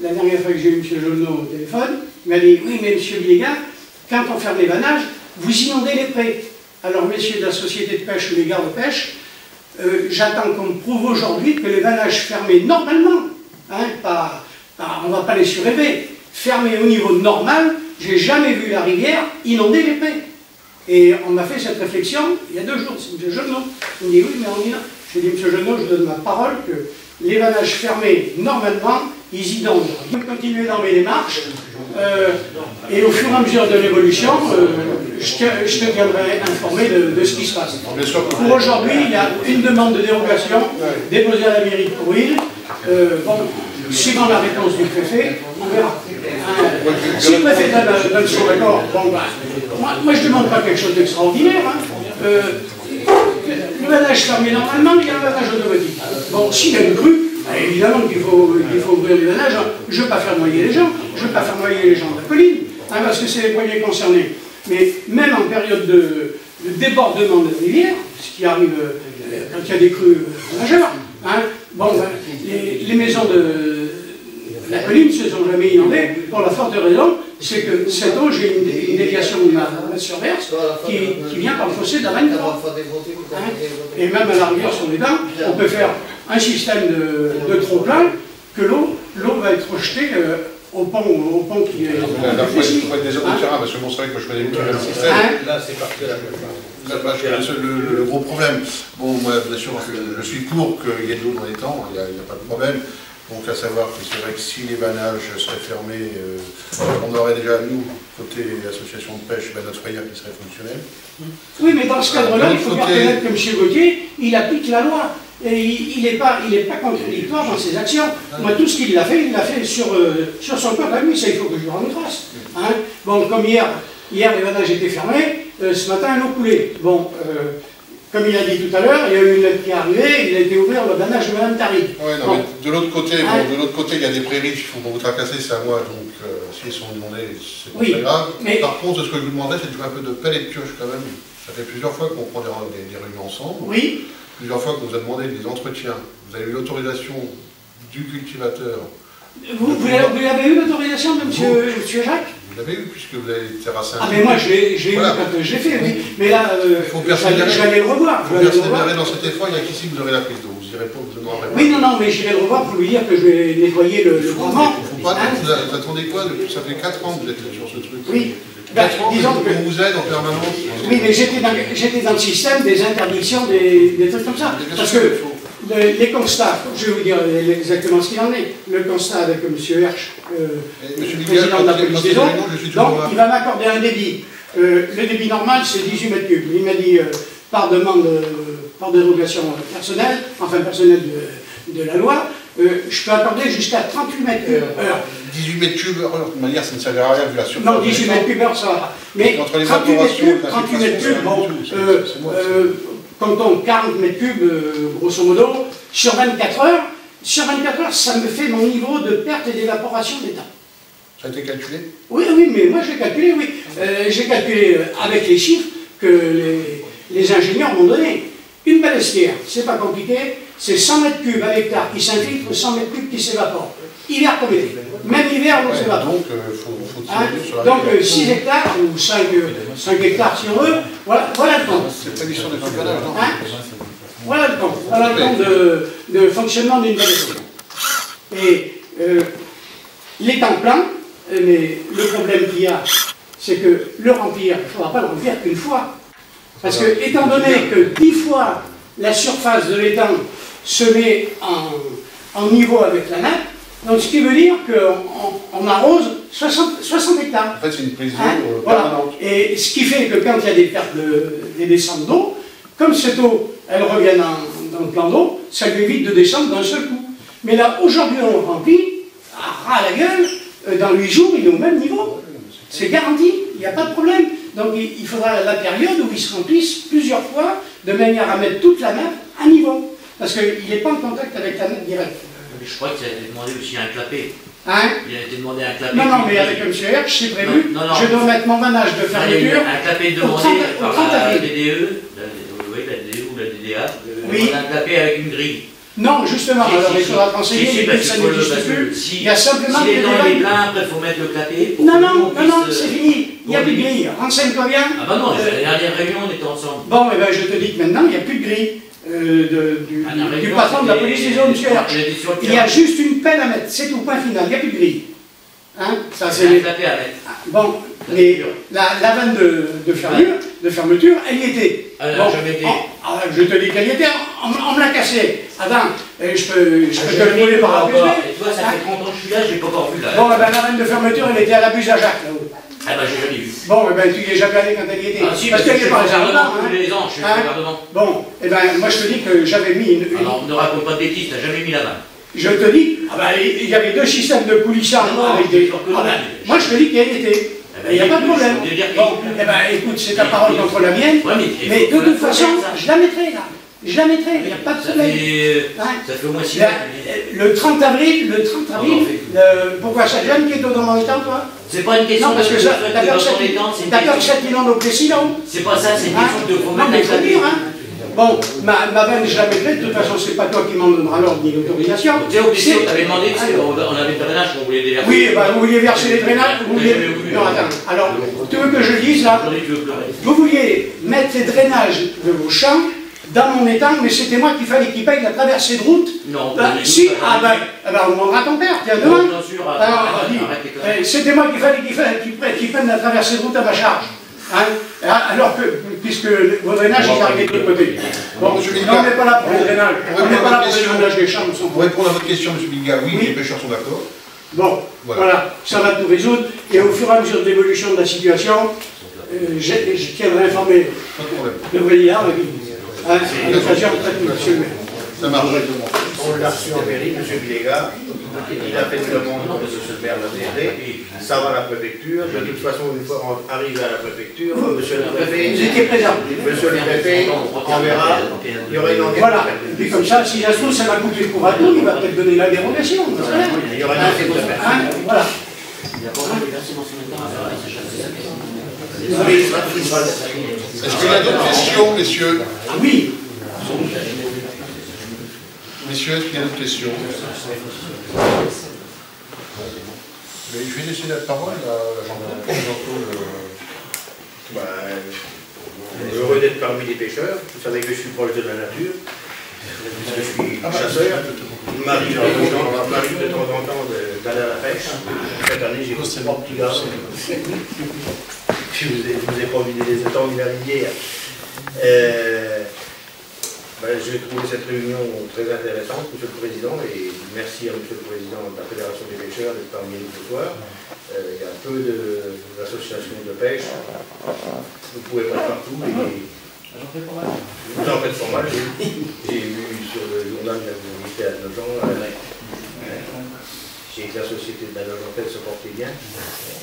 la dernière fois que j'ai eu M. Jolneau au téléphone, il m'a dit, oui mais M. Villégas, quand on ferme les vannages, vous inondez les prés. Alors messieurs de la société de pêche ou les gardes-pêche, j'attends qu'on me prouve aujourd'hui que les vannages fermés normalement, hein, on ne va pas les surélever, fermés au niveau normal, j'ai jamais vu la rivière inonder les prés. Et on m'a fait cette réflexion il y a 2 jours, c'est M. Jolneau. Il me dit oui, mais on y va. Je lui ai dit, M. Jolneau, je donne ma parole que les vannages fermés, normalement, ils inondent. Je vais continuer dans mes démarches, et au fur et à mesure de l'évolution, je te tiendrai informé de ce qui se passe. Pour aujourd'hui, il y a une demande de dérogation déposée à la mairie de Courville. Bon, suivant la réponse du préfet, on verra. Si le préfet donne son accord, bon, moi je ne demande pas quelque chose d'extraordinaire. Le vannage fermé normalement, il y a un vannage automatique. Bon, s'il y a une crue, évidemment qu'il faut ouvrir les vannages. Je ne veux pas faire noyer les gens, je ne veux pas faire noyer les gens de la colline, parce que c'est les premiers concernés. Mais même en période de débordement de la rivière, ce qui arrive quand il y a des crues majeures, les maisons de la colline ne se sont jamais inondées pour la forte raison, c'est que cette eau, j'ai une déviation de ma surverse qui vient par le fossé de la 23. Et même à la rigueur sur les dents, on peut faire un système de trop-plein que l'eau va être rejetée au pont qui est... Là, il faut être des autres terrains, parce que bon, c'est vrai que moi je connais le système. Là, c'est parti à la le gros problème. Bon, moi, bien sûr, je suis pour qu'il y ait de l'eau dans les temps, il n'y a pas de problème. Donc, à savoir que c'est vrai que si les vannages seraient fermés, on aurait déjà, nous, côté association de pêche, notre foyer qui serait fonctionnel. Oui, mais dans ce cadre-là, il faut bien reconnaître que M. Gauthier, il applique la loi. Et il n'est pas contradictoire dans ses actions. Moi, tout ce qu'il a fait sur son compte à lui, ça il faut que je lui rende grâce. Bon, comme hier les vannages étaient fermés, ce matin l'eau coulait. Bon, comme il a dit tout à l'heure, il y a eu une lettre qui est arrivée, il a été ouvert le vannage de Mme Tarid. Oui, non, bon. Mais de l'autre côté, il y a des prairies qui font vous tracasser, c'est à moi, donc s'ils sont inondés, c'est pas très grave. Mais... Par contre, ce que je vous demanderais, c'est de jouer un peu de pelle et de pioche quand même. Ça fait plusieurs fois qu'on prend des réunions ensemble. Oui. Plusieurs fois qu'on vous a demandé des entretiens. Vous avez eu l'autorisation du cultivateur. Vous avez eu l'autorisation de M. Jacques? Vous l'avez eu, puisque vous avez terrassé un... Ah, mais moi, j'ai eu quand j'ai fait, oui. Mais là, j'allais le revoir. Il faut persévérer dans cet effort, il n'y a qu'ici que vous aurez la prise d'eau. Vous n'irez pas, vous demanderez pas. Oui, non, mais j'irai le revoir pour lui dire que je vais nettoyer le courant. Vous attendez quoi depuis? Ça fait 4 ans que vous êtes sur ce truc. Oui. 4 ans qu'on vous aide en permanence. Oui, mais j'étais dans le système des interdictions, des trucs comme ça. Parce que les constats, je vais vous dire exactement ce qu'il en est. Le constat avec M. Hirsch, président de la police des eaux, donc il va m'accorder un débit. Le débit normal, c'est 18 mètres cubes. Il m'a dit, par demande, par dérogation personnelle, enfin personnelle de la loi, je peux accorder jusqu'à 38 mètres cubes heure. 18 mètres cubes heure, de manière, ça ne servait à rien vu la surface. Non, 18 mètres cubes heure, ça va. Mais 38 mètres cubes, bon, comptons 40 mètres cubes, grosso modo, sur 24 heures. Sur 24 heures, ça me fait mon niveau de perte et d'évaporation des temps. Ça a été calculé? Oui, mais moi j'ai calculé, oui. J'ai calculé avec les chiffres que les ingénieurs m'ont donné. Une balestière, c'est pas compliqué, c'est 100 mètres cubes à l'hectare qui s'infiltre, 100 mètres cubes qui s'évaporent. Hiver comme été. Même hiver, l'eau s'évapore. Donc, faut tirer sur la donc 6 hectares, ou 5 hectares si on veut, voilà le compte. C'est prévision de vannage, non? Voilà le compte. Voilà le compte de fonctionnement d'une balestière. Et les temps pleins, mais le problème qu'il y a, c'est que le remplir, il ne faudra pas le remplir qu'une fois. Parce que, étant donné que 10 fois la surface de l'étang se met en niveau avec la nappe, donc ce qui veut dire qu'on arrose 60 hectares. En fait, c'est une prise d'eau voilà. Et ce qui fait que quand il y a des pertes, des descentes d'eau, comme cette eau, elle revient dans le plan d'eau, ça lui évite de descendre d'un seul coup. Mais là, aujourd'hui, on le remplit, à ras la gueule, dans 8 jours, il est au même niveau. C'est garanti, il n'y a pas de problème. Donc il faudra la période où ils se remplissent plusieurs fois, de manière à mettre toute la nappe à niveau. Parce qu'il n'est pas en contact avec la nappe directe. Je crois que ça a été demandé aussi un clapet. Hein? Il a été demandé un clapet. Non, mais avec M. Hirsch, c'est prévu. Non. Je dois mettre mon vannage de fermeture. Un clapet demandé par la DDE, la DDE ou la DDA. Oui. Un clapet avec une grille. Non, justement, alors il faudra te renseigner, parce ça que n'existe plus. Il y a simplement si les dents sont pleins, après il faut mettre le clapet. Non, c'est fini. Il n'y a plus de grille. Renseigne-toi bien. Ah bah non, la dernière réunion, on était ensemble. Bon, et ben je te dis que maintenant, il n'y a plus de grille. Du patron de la police des zones Hirsch. Il y a juste une pelle à mettre, c'est tout, point final, il n'y a plus de grille. Hein? Ça, c'est un clapet à mettre. Bon, mais la vanne de fermeture, elle y était. Bon, je te dis qu'elle y était, on me l'a cassé. Attends, je peux te le voler par la puce. Et toi, ça fait 30 ans que je suis là, j'ai pas encore vu là. Bon, la vanne de fermeture, elle était à la buse à Jacques, là-haut. Ah bah j'ai jamais vu. Bon, tu n'y es jamais allé quand elle y était. Ah si, parce qu'elle est par le gardement. Tous les ans, je fais le gardement. Bon, et ben moi je te dis que j'avais mis une... Alors ne raconte pas de bêtises, t'as jamais mis la vanne. Je te dis, ah ben, il y avait 2 systèmes de coulissants avec des... Ah ben, moi je te dis qu'il y a été. Il n'y a pas de problème. Bon, eh ben, écoute, c'est ta parole contre la mienne, mais de toute façon, je la mettrai là. Je la mettrai, il n'y a pas de problème. Ça fait au moins 6 mois. Le 30 avril, pourquoi ça te gêne qui est dans mon étang, toi? C'est pas une question non, parce que ça, t'as peur que ça t'inonde au Plessis-Long? C'est pas ça, c'est une question de non, mais il faut dire, hein. Bon, ma vanne, je la mettrai, de toute façon, c'est pas toi qui m'en donnera l'ordre ni l'autorisation. Tu sais, au Plessis, on t'avait demandé, on avait le drainage qu'on voulait déverser. Oui, bah, vous vouliez verser les drainages, vous vouliez... Non, attends, alors, tu veux que je dise, là? Vous vouliez mettre les drainages de vos champs dans mon étang, mais c'était moi qu'il fallait qu'il paye la traversée de route. Non, si, on demandera à ton père, tiens, demain. Alors, c'était moi qu'il fallait qu'il prenne la traversée de route à ma charge. Hein, alors que, puisque vos drainages, ils arrivaient de l'autre côté. Bon, on n'est pas là pour les drainages. On n'est pas là pour les drainages des champs. Pour répondre à votre question, M. Bilga, oui, les pêcheurs sont d'accord. Bon, voilà, ça va tout résoudre. Et au fur et à mesure de l'évolution de la situation, je tiendrai informé le président à l'occasion de monsieur le maire. Ça marche. On l'a reçu en mairie, M. Biléga, il a fait une demande, M. le maire l'a demandé, ça va à la préfecture, de toute façon, une fois arrivé à la préfecture, M. le préfet, vous étiez présent. Monsieur le préfet, on verra, il y aura une enquête. Voilà, et puis comme ça, si ça se trouve, ça va couper le cours à tout, il va peut-être donner la dérogation. Il y aura une enquête de faire. Voilà. Est-ce qu'il y a d'autres questions, messieurs? Oui. Messieurs, est-ce qu'il y a d'autres questions? Mais je vais laisser la parole à Jean-Claude. Heureux d'être parmi les pêcheurs. Vous savez que je suis proche de la nature. Je suis chasseur. Il m'arrive de temps en temps d'aller à la pêche. Cette année, j'ai pris 3 petits garçons. Je vous ai pas oublié les étangs de la rivière. J'ai trouvé cette réunion très intéressante, M. le Président, et merci à M. le Président de la Fédération des pêcheurs d'être parmi nous ce soir. Il y a peu d'associations de pêche. Vous ne pouvez pas être partout. J'en fais pas mal. Vous en faites pas mal. J'ai vu sur le journal de la communauté à Nogent. J'ai que la société de la Nogentelle se portait bien.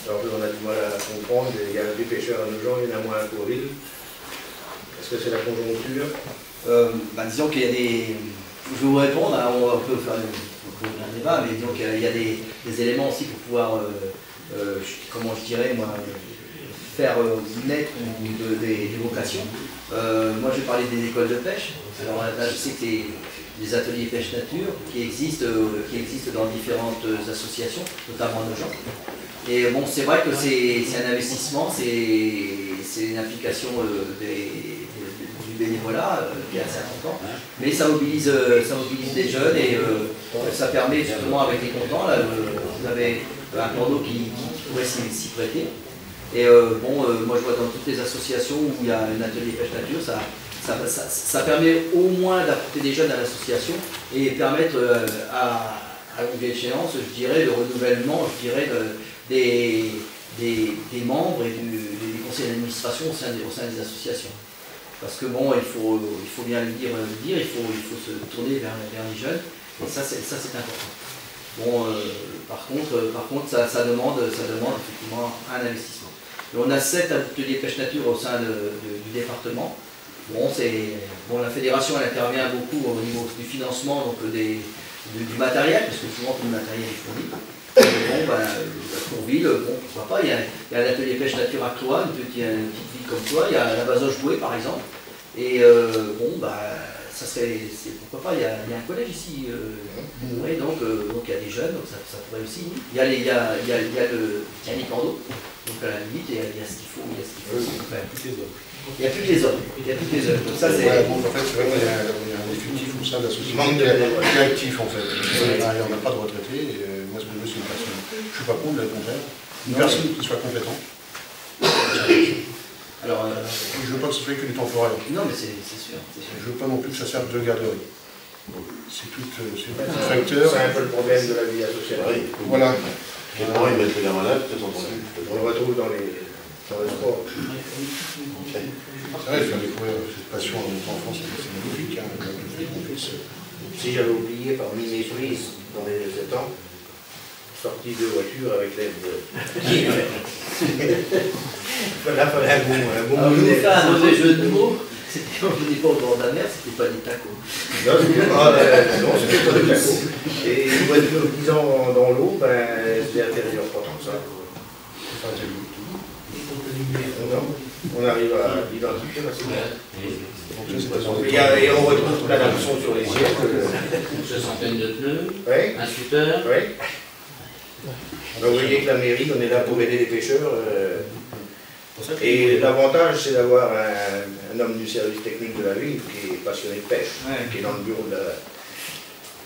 Alors on a du mal à comprendre. Il y a des pêcheurs à Nogent, il y en a moins à Courville. Est-ce que c'est la conjoncture? Disons qu'il y a des... Je vais vous répondre, hein, on peut faire un débat, mais disons qu'il y a des éléments aussi pour pouvoir, comment je dirais, moi, faire naître des vocations. Moi, je vais parler des écoles de pêche. Alors là, je sais que c'est des ateliers pêche nature qui existent dans différentes associations, notamment nos gens. Et bon, c'est vrai que c'est un investissement, c'est une implication du bénévolat qui est assez important, mais ça mobilise des jeunes et ça permet justement avec les contents, là, vous avez un plan d'eau qui pourrait s'y prêter. Et moi je vois dans toutes les associations où il y a un atelier pêche nature, ça permet au moins d'apporter des jeunes à l'association et permettre à longue échéance, je dirais, le renouvellement, je dirais, des membres et des conseils d'administration au sein des associations. Parce que bon, il faut bien le dire, il faut se tourner vers les jeunes, et ça c'est important. Bon, par contre, ça demande effectivement un investissement. Et on a 7 ateliers pêche nature au sein du département. Bon, la fédération elle intervient beaucoup au niveau du financement, donc du matériel, parce que souvent tout le matériel est fourni. À Courville, pourquoi pas, il y a un atelier pêche nature à Cloix, une petite ville comme Cloix, il y a la Bazoche-Bouée par exemple. Et ça serait, pourquoi pas, il y a un collège ici, ouais, donc il y a des jeunes, donc ça pourrait aussi. Il y a les Cando, donc à la limite, il y a ce qu'il faut, faire. Il n'y a plus que les hommes. Donc ça, c'est... En fait, c'est vrai qu'il y a un effectif au sein de la société qui est actif en fait. On n'a pas de retraité, et moi ce que je veux c'est une personne. Je ne suis pas contre, le contraire. Une personne qui soit compétente. Alors, je ne veux pas que ce soit que du temporaire. Non, mais c'est sûr. Je ne veux pas non plus que ça serve de garderie. C'est tout facteur. C'est un peu le problème de la vie associative. Voilà. Et moi, ils mettent les malades, peut-être entendu. On le retrouve dans le sport. C'est vrai, faire découvrir cette passion à notre enfant, c'est magnifique. Qu'on puisse Si j'avais oublié parmi mes prises dans les 7 ans, sorti de voiture avec l'aide de... Voilà, il fallait un bon Alors, je vous modèle. fais un mauvais jeu de mots. C'était, on ne dit pas au bord de la mer, c'était pas des tacos. Non, c'était pas des tacos. Et une voiture 10 ans dans l'eau, ben, c'est intérieur pas comme ça. Non, on arrive à identifier facilement. Et on retrouve plein d'hameçons sur les sièges. Une centaine de pneus, Oui. un scooter. Oui. Vous voyez que la mairie, on est là pour aider les pêcheurs. Et l'avantage, c'est d'avoir un homme du service technique de la ville qui est passionné de pêche, qui est dans le bureau de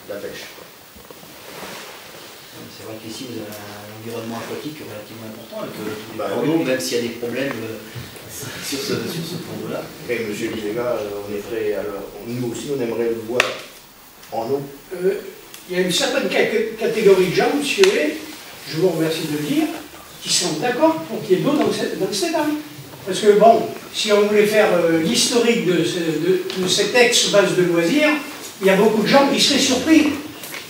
la pêche. C'est vrai qu'ici, vous avez un environnement aquatique relativement important, avec tous les plans d'eau, même s'il y a des problèmes sur ce plan d'eau-là. Et M. Biséga, on est prêt, alors, nous aussi, on aimerait le voir en eau. Il y a une certaine catégorie de gens, monsieur, je vous remercie de le dire, qui sont d'accord pour qu'il y ait de l'eau dans le Cédam. Parce que bon, si on voulait faire l'historique de cette ex-base de loisirs, il y a beaucoup de gens qui seraient surpris.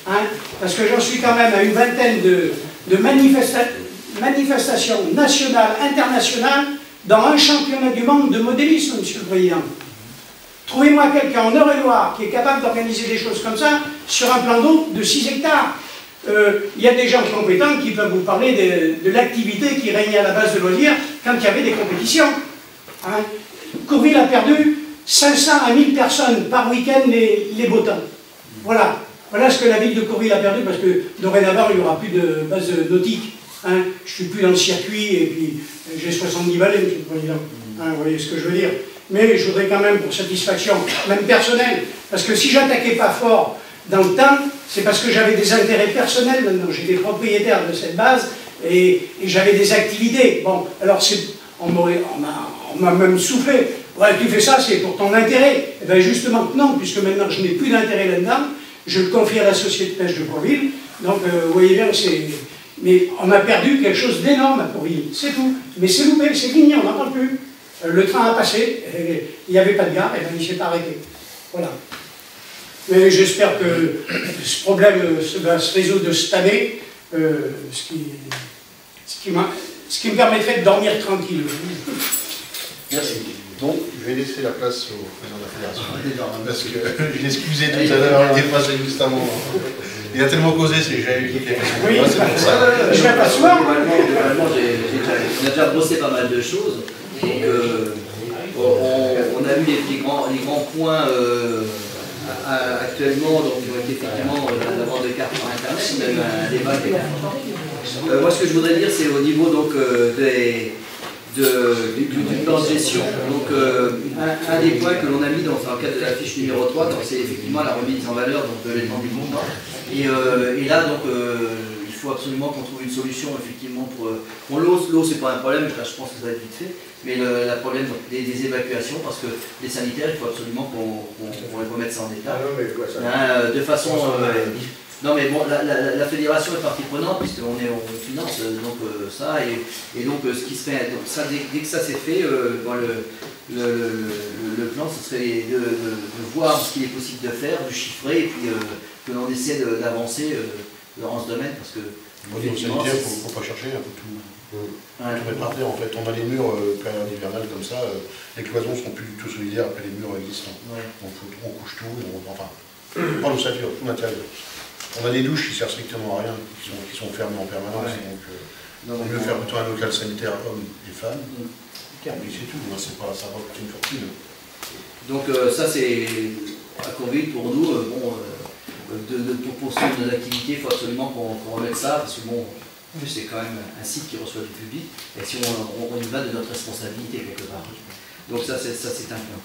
Hein, parce que j'en suis quand même à une vingtaine de manifestations nationales, internationales, dans un championnat du monde de modélisme, monsieur le Président. Trouvez-moi quelqu'un en Eure-et-Loire qui est capable d'organiser des choses comme ça sur un plan d'eau de 6 hectares. Il y a des gens compétents qui peuvent vous parler de l'activité qui régnait à la base de loisirs quand il y avait des compétitions. Hein. Courville a perdu 500 à 1000 personnes par week-end les beaux temps. Voilà. Voilà ce que la ville de Courville a perdu, parce que dorénavant, il n'y aura plus de base nautique. Hein. Je ne suis plus dans le circuit, et puis j'ai 70 balais, monsieur le Président. Hein, vous voyez ce que je veux dire. Mais je voudrais quand même, pour satisfaction, même personnelle, parce que si j'attaquais pas fort dans le temps, c'est parce que j'avais des intérêts personnels maintenant. J'étais propriétaire de cette base, et j'avais des activités. Bon, alors on m'a même soufflé. Ouais, tu fais ça, c'est pour ton intérêt. Et bien justement, non, puisque maintenant je n'ai plus d'intérêt là-dedans. Je le confie à la société de pêche de Courville. Donc, vous voyez bien, mais on a perdu quelque chose d'énorme à Courville, c'est tout. Mais c'est loupé, c'est fini, on n'en parle plus. Le train a passé, il n'y avait pas de gare, et bien il s'est arrêté. Voilà. Mais j'espère que ce problème va se résoudre cette année, ce qui me permettrait de dormir tranquille. Merci. Donc, je vais laisser la place au président de la fédération. Parce que je l'excusais tout à l'heure, il est passé justement. Il a tellement causé, c'est que j'avais eu des questions. Oui, c'est pour ça. Je vais pas souvent. Globalement, on a déjà bossé pas mal de choses. Donc, on a eu les grands points actuellement, donc qui ont été effectivement la vente de cartes par Internet. On a eu un débat qui est important. Moi, ce que je voudrais dire, c'est au niveau donc, du plan de gestion. Donc, un des points que l'on a mis dans le cadre de la fiche numéro 3, c'est effectivement la remise en valeur de l'élément du montant. Et là, donc, il faut absolument qu'on trouve une solution, effectivement, pour l'eau, c'est pas un problème, je pense que ça va être vite fait, mais le problème des évacuations, parce que les sanitaires, il faut absolument qu'on remette ça en état. De façon... non mais bon, la fédération est partie prenante puisqu'on finance donc ça et donc ce qui se fait, donc ça, dès que ça s'est fait, dans le plan ce serait de voir ce qu'il est possible de faire, de chiffrer et puis que l'on essaie d'avancer dans ce domaine parce que au niveau sanitaire, il ne faut pas chercher, il faut tout mettre par terre en fait. On a les murs période hivernale comme ça, les cloisons ne seront plus du tout solidaires après les murs existants. Ouais. Donc on couche tout, enfin, pas l'ossature, tout l'intérieur. On a des douches qui servent strictement à rien, qui sont fermées en permanence, donc on mieux faire plutôt un local sanitaire hommes et femmes. Et c'est tout, moi, ça va coûter une fortune. Donc ça c'est à Courville pour nous, pour poursuivre nos activités, il faut absolument qu'on remette ça, parce que bon, en plus c'est quand même un site qui reçoit du public, et si on y va de notre responsabilité quelque part. Donc ça c'est un point.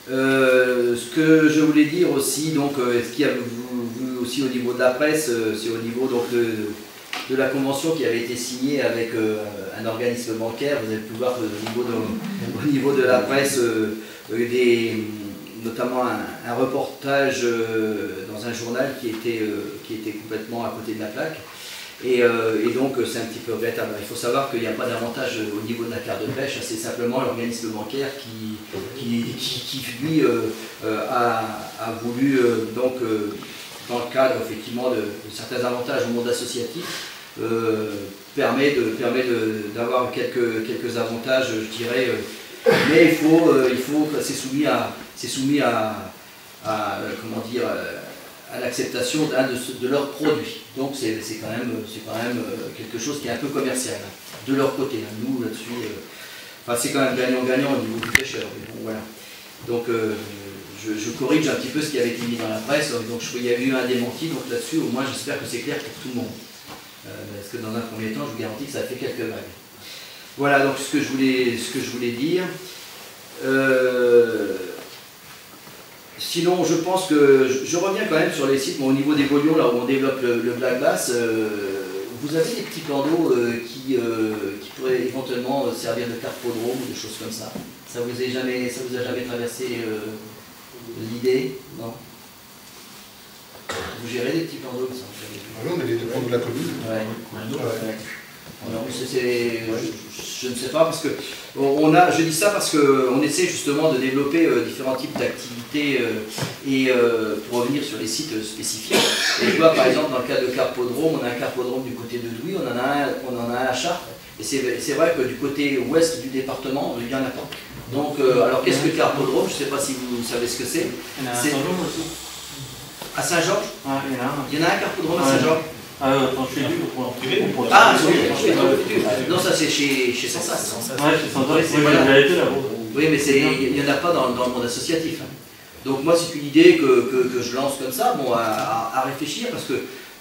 Ce que je voulais dire aussi, donc, ce qu'il y a aussi au niveau de la presse, c'est au niveau donc, de la convention qui avait été signée avec un organisme bancaire. Vous avez pu voir au niveau de la presse, notamment un reportage dans un journal qui était complètement à côté de la plaque. Et donc c'est un petit peu regrettable. Il faut savoir qu'il n'y a pas d'avantage au niveau de la carte de pêche, c'est simplement l'organisme bancaire qui lui a voulu donc dans le cadre effectivement de certains avantages au monde associatif permet d'avoir quelques avantages, je dirais, mais il faut c'est soumis à comment dire, à l'acceptation de leurs produits. Donc c'est quand même quelque chose qui est un peu commercial de leur côté. Nous là-dessus, enfin, c'est quand même gagnant-gagnant au niveau du pêcheur. Mais bon, voilà. Donc je corrige un petit peu ce qui avait été mis dans la presse. Donc il y a eu un démenti. Donc là-dessus, au moins j'espère que c'est clair pour tout le monde. Parce que dans un premier temps, je vous garantis que ça a fait quelques vagues. Voilà donc ce que je voulais dire. Sinon, je pense que je reviens quand même sur les sites, mais au niveau des golions, là où on développe le black bass, vous avez des petits plans d'eau qui pourraient éventuellement servir de carpodrome ou des choses comme ça. Ça vous a jamais traversé l'idée, non? Vous gérez des petits plans d'eau, ça? Oui, on a des plans de la commune. Ouais. Alors, je ne sais pas, parce que je dis ça parce qu'on essaie justement de développer différents types d'activités et pour revenir sur les sites spécifiques. Et je vois par exemple dans le cas de carpodrome, on a un carpodrome du côté de Douy, on en a un à Chartres. Et c'est vrai que du côté ouest du département, il n'y en a pas. Donc, alors qu'est-ce que le carpodrome? Je ne sais pas si vous savez ce que c'est. À Saint-Georges? Il y en a un carpodrome à Saint-Georges? Non, ça c'est chez Sensas. Oui, mais il n'y en a pas dans le monde associatif. Donc moi c'est une idée que je lance comme ça, bon, à réfléchir, parce que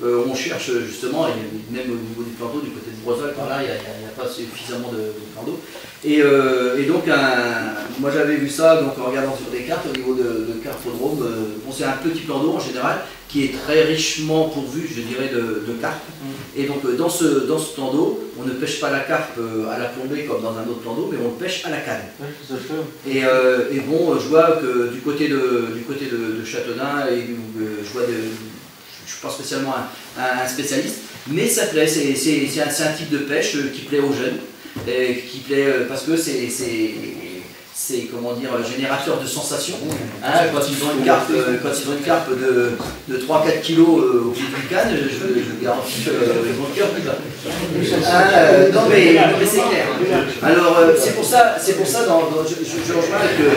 on cherche justement, même au niveau du plan d'eau, du côté de Brozol, par là, il n'y a pas suffisamment de plan d'eau. Et donc, moi j'avais vu ça donc, en regardant sur des cartes au niveau de carpodrome. Bon, c'est un petit plan d'eau en général qui est très richement pourvu, je dirais, de carpes. Et donc, dans ce plan d'eau, on ne pêche pas la carpe à la plombée comme dans un autre plan d'eau, mais on le pêche à la canne. Et bon, je vois que du côté de Châteaudun, je vois je ne suis pas spécialement un spécialiste, mais ça plaît, c'est un type de pêche qui plaît aux jeunes, qui plaît parce que c'est comment dire, générateur de sensations. Hein, quand ils ont une carpe de 3-4 kg au pied du canne, je garantis que mon cœur y va. Non mais c'est clair. Alors c'est pour ça je rejoins que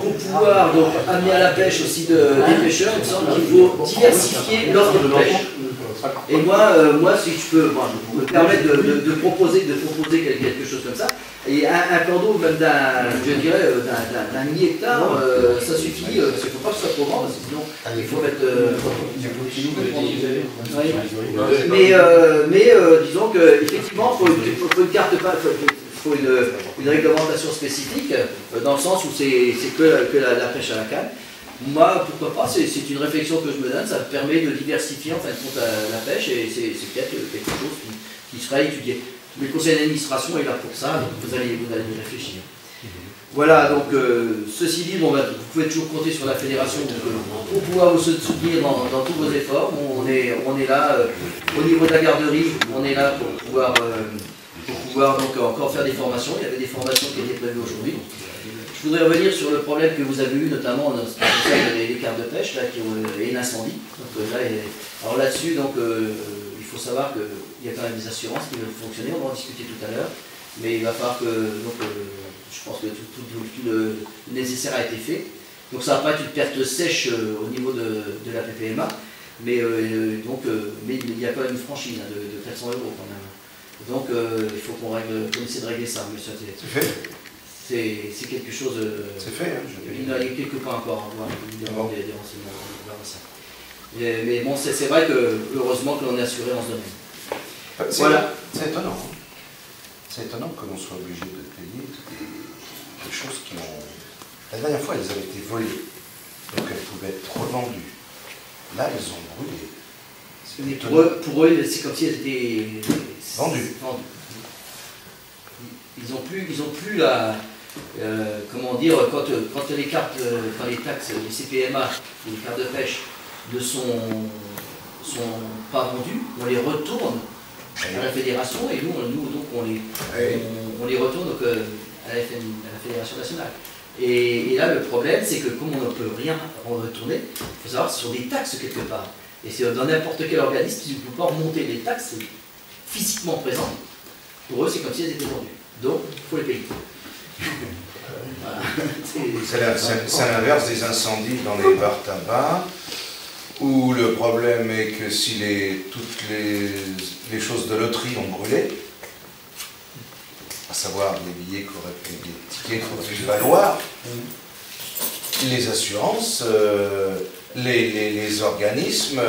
pour pouvoir donc, amener à la pêche aussi des pêcheurs, il me semble qu'il faut diversifier l'offre de pêche. Et moi si je peux me permettre de proposer quelque chose comme ça, et un plan d'eau même d'un mi-hectare, ça suffit, parce qu'il ne faut pas que ce soit trop grand, parce que sinon il faut mettre... Mais disons qu'effectivement, il faut une carte, il faut une réglementation spécifique, dans le sens où c'est que la pêche à la canne. Moi, pourquoi pas, c'est une réflexion que je me donne, ça me permet de diversifier en fin de compte la pêche, et c'est peut-être quelque chose qui sera étudié. Le conseil d'administration est là pour ça, donc vous allez y réfléchir. Voilà, donc ceci dit, bon, vous pouvez toujours compter sur la fédération pour pouvoir vous soutenir dans tous vos efforts. On est là, au niveau de la garderie, on est là pour pouvoir donc encore faire des formations. Il y avait des formations qui étaient prévues aujourd'hui. Je voudrais revenir sur le problème que vous avez eu, notamment dans les cartes de pêche là, et l'incendie. Alors là-dessus, donc, il faut savoir qu'il y a quand même des assurances qui veulent fonctionner, on va en discuter tout à l'heure, mais il va falloir que, donc, je pense que tout le nécessaire a été fait. Donc ça ne va pas être une perte sèche au niveau de la PPMA, mais il y a quand même une franchise de 400 € quand même. Donc il faut qu'on essaie de régler ça, monsieur. C'est fait. C'est quelque chose... c'est fait, hein, il y a quelques points encore à voir, évidemment, des renseignements, on verra ça. Mais bon, c'est vrai que, heureusement que l'on est assuré dans ce domaine. Voilà. C'est étonnant. Hein. C'est étonnant que l'on soit obligé de payer des choses qui ont... La dernière fois, elles avaient été volées, donc elles pouvaient être revendues. Là, elles ont brûlé. Pour eux, c'est comme si elles étaient... Vendues. Ils n'ont plus la... comment dire, quand les cartes, quand les taxes, les CPMA, les cartes de pêche ne sont pas vendues, on les retourne à la fédération et nous donc on les retourne donc, à la fédération nationale. Et là le problème c'est que comme on ne peut rien en retourner, il faut savoir que ce sont des taxes quelque part. Et c'est dans n'importe quel organisme qui ne peut pas remonter les taxes physiquement présentes. Pour eux c'est comme si elles étaient vendues. Donc il faut les payer. Voilà. C'est l'inverse des incendies dans les bars tabac, où le problème est que si toutes les choses de loterie ont brûlé, à savoir les billets qui auraient fait, les tickets qui auraient fait valoir, les assurances, les organismes,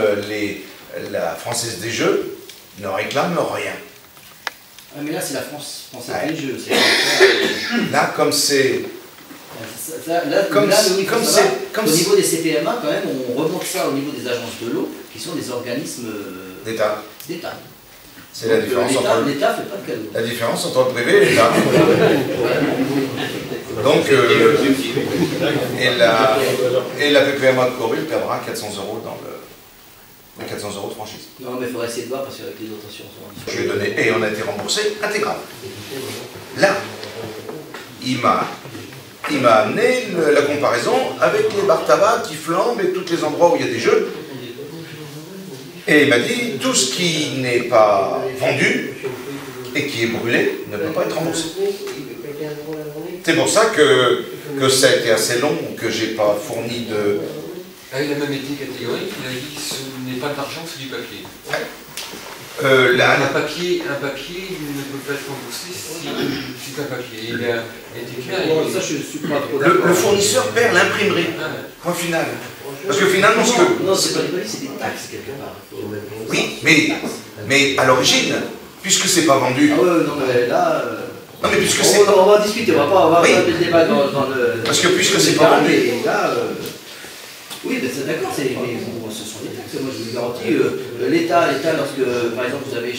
la Française des Jeux ne réclament rien. Ah, mais là c'est la Française Ouais. des Jeux. Là, comme c'est... Au niveau des CPMA, quand même, on remonte ça au niveau des agences de l'eau, qui sont des organismes d'État. C'est la donc, différence entre... l'État fait pas de cadeau. La différence entre le privé et l'État. Donc, et la PPMA de Corule perdra 400 € dans les 400 € de franchise. Non, mais il faudrait essayer de voir, parce qu'avec les autres assurances, Je lui ai donné, et on a été remboursé intégral. Là, il m'a amené la comparaison avec les bars tabac qui flambent et tous les endroits où il y a des jeux. Et il m'a dit, tout ce qui n'est pas vendu et qui est brûlé ne peut pas être remboursé. C'est pour ça que ça a été assez long, que j'ai pas fourni de... Ah, il a même été catégorique, il a dit que ce n'est pas de l'argent, c'est du papier. Un papier ne peut pas être remboursé si c'est un papier. Il a été clair. Ça, je suis pas trop Le fournisseur perd l'imprimerie. Point final. Parce que finalement, ce que... Non, c'est pas des papiers, c'est des taxes quelque part. Oui, mais à l'origine, puisque c'est pas vendu... Ah ouais, non, mais là... Non, mais puisque c'est... On va discuter, on va pas avoir le débat dans le... Parce que puisque c'est pas vendu... Et là... Oui, ben c'est d'accord, ce sont des taxes. Moi, je vous garantis, l'État, lorsque, par exemple, vous avez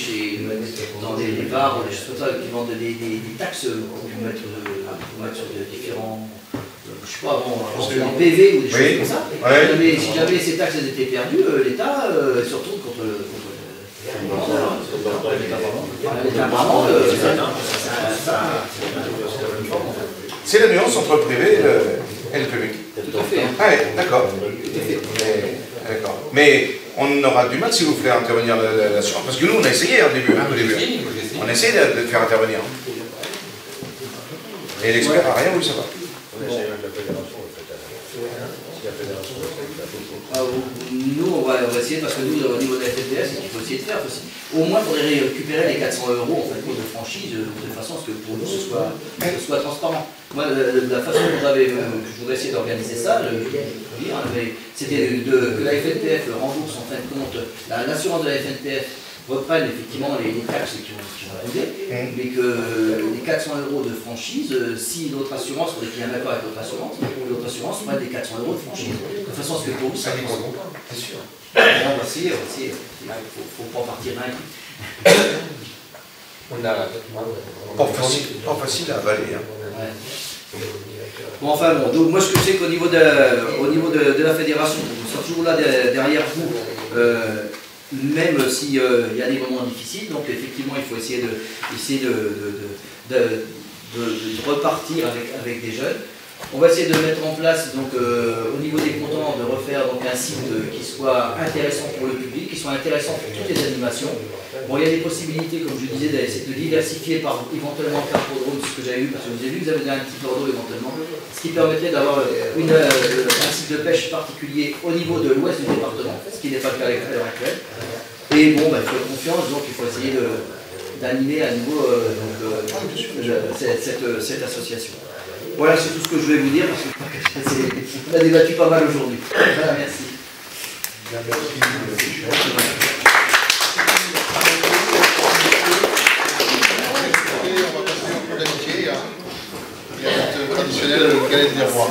dans des bars ou des choses comme ça, qui vendent des taxes pour mettre sur différents, je sais pas, des PV ou des choses comme ça. Ouais. Si jamais ces taxes étaient perdues, l'État se retourne contre c'est la nuance entre le privé et le public. Tout à fait. Ah oui, d'accord. Mais on aura du mal si vous voulez intervenir l'assurance. Parce que nous, on a essayé au début. On a essayé de faire intervenir. Et l'expert n'a rien voulu savoir. Nous, on va essayer, parce que nous, au niveau de la FNTS, il faut essayer de faire. Au moins, il faudrait récupérer les 400 € en fait, de franchise, de façon à ce que pour nous, ce soit transparent. Moi, la façon dont je voudrais essayer d'organiser ça, c'était que la FNTF rembourse en fin de compte, l'assurance de la FNTF reprenne effectivement les taxes qui ont coûté, mais que les 400 € de franchise, si l'autre assurance, il faudrait qu'il y ait un accord avec l'autre assurance prenne les 400 € de franchise. De façon à ce que pour vous, ça compte. C'est sûr. On va essayer, il faut pas en partir d'un coup. Pas facile à avaler. Hein. Ouais. Bon, enfin bon, donc moi ce que je sais qu'au niveau de la fédération, nous sommes toujours là derrière vous, même s'il y a des moments difficiles, donc effectivement il faut essayer de repartir avec des jeunes. On va essayer de mettre en place, donc, au niveau des comptants, de refaire donc, un site qui soit intéressant pour le public, qui soit intéressant pour toutes les animations. Bon, il y a des possibilités, comme je disais, d'essayer de diversifier par éventuellement le carpodrome, ce que j'avais vu, parce que vous avez vu que vous avez un petit cordeau éventuellement, ce qui permettrait d'avoir un site de pêche particulier au niveau de l'ouest du département, ce qui n'est pas le cas à l'heure actuelle. Et bon, il faut être confiance, donc il faut essayer d'animer à nouveau cette association. Voilà, c'est tout ce que je vais vous dire, parce qu'on a débattu pas mal aujourd'hui. Voilà, merci. Bien, merci. On va passer au coup d'amitié. Il y a notre traditionnelle galette des rois.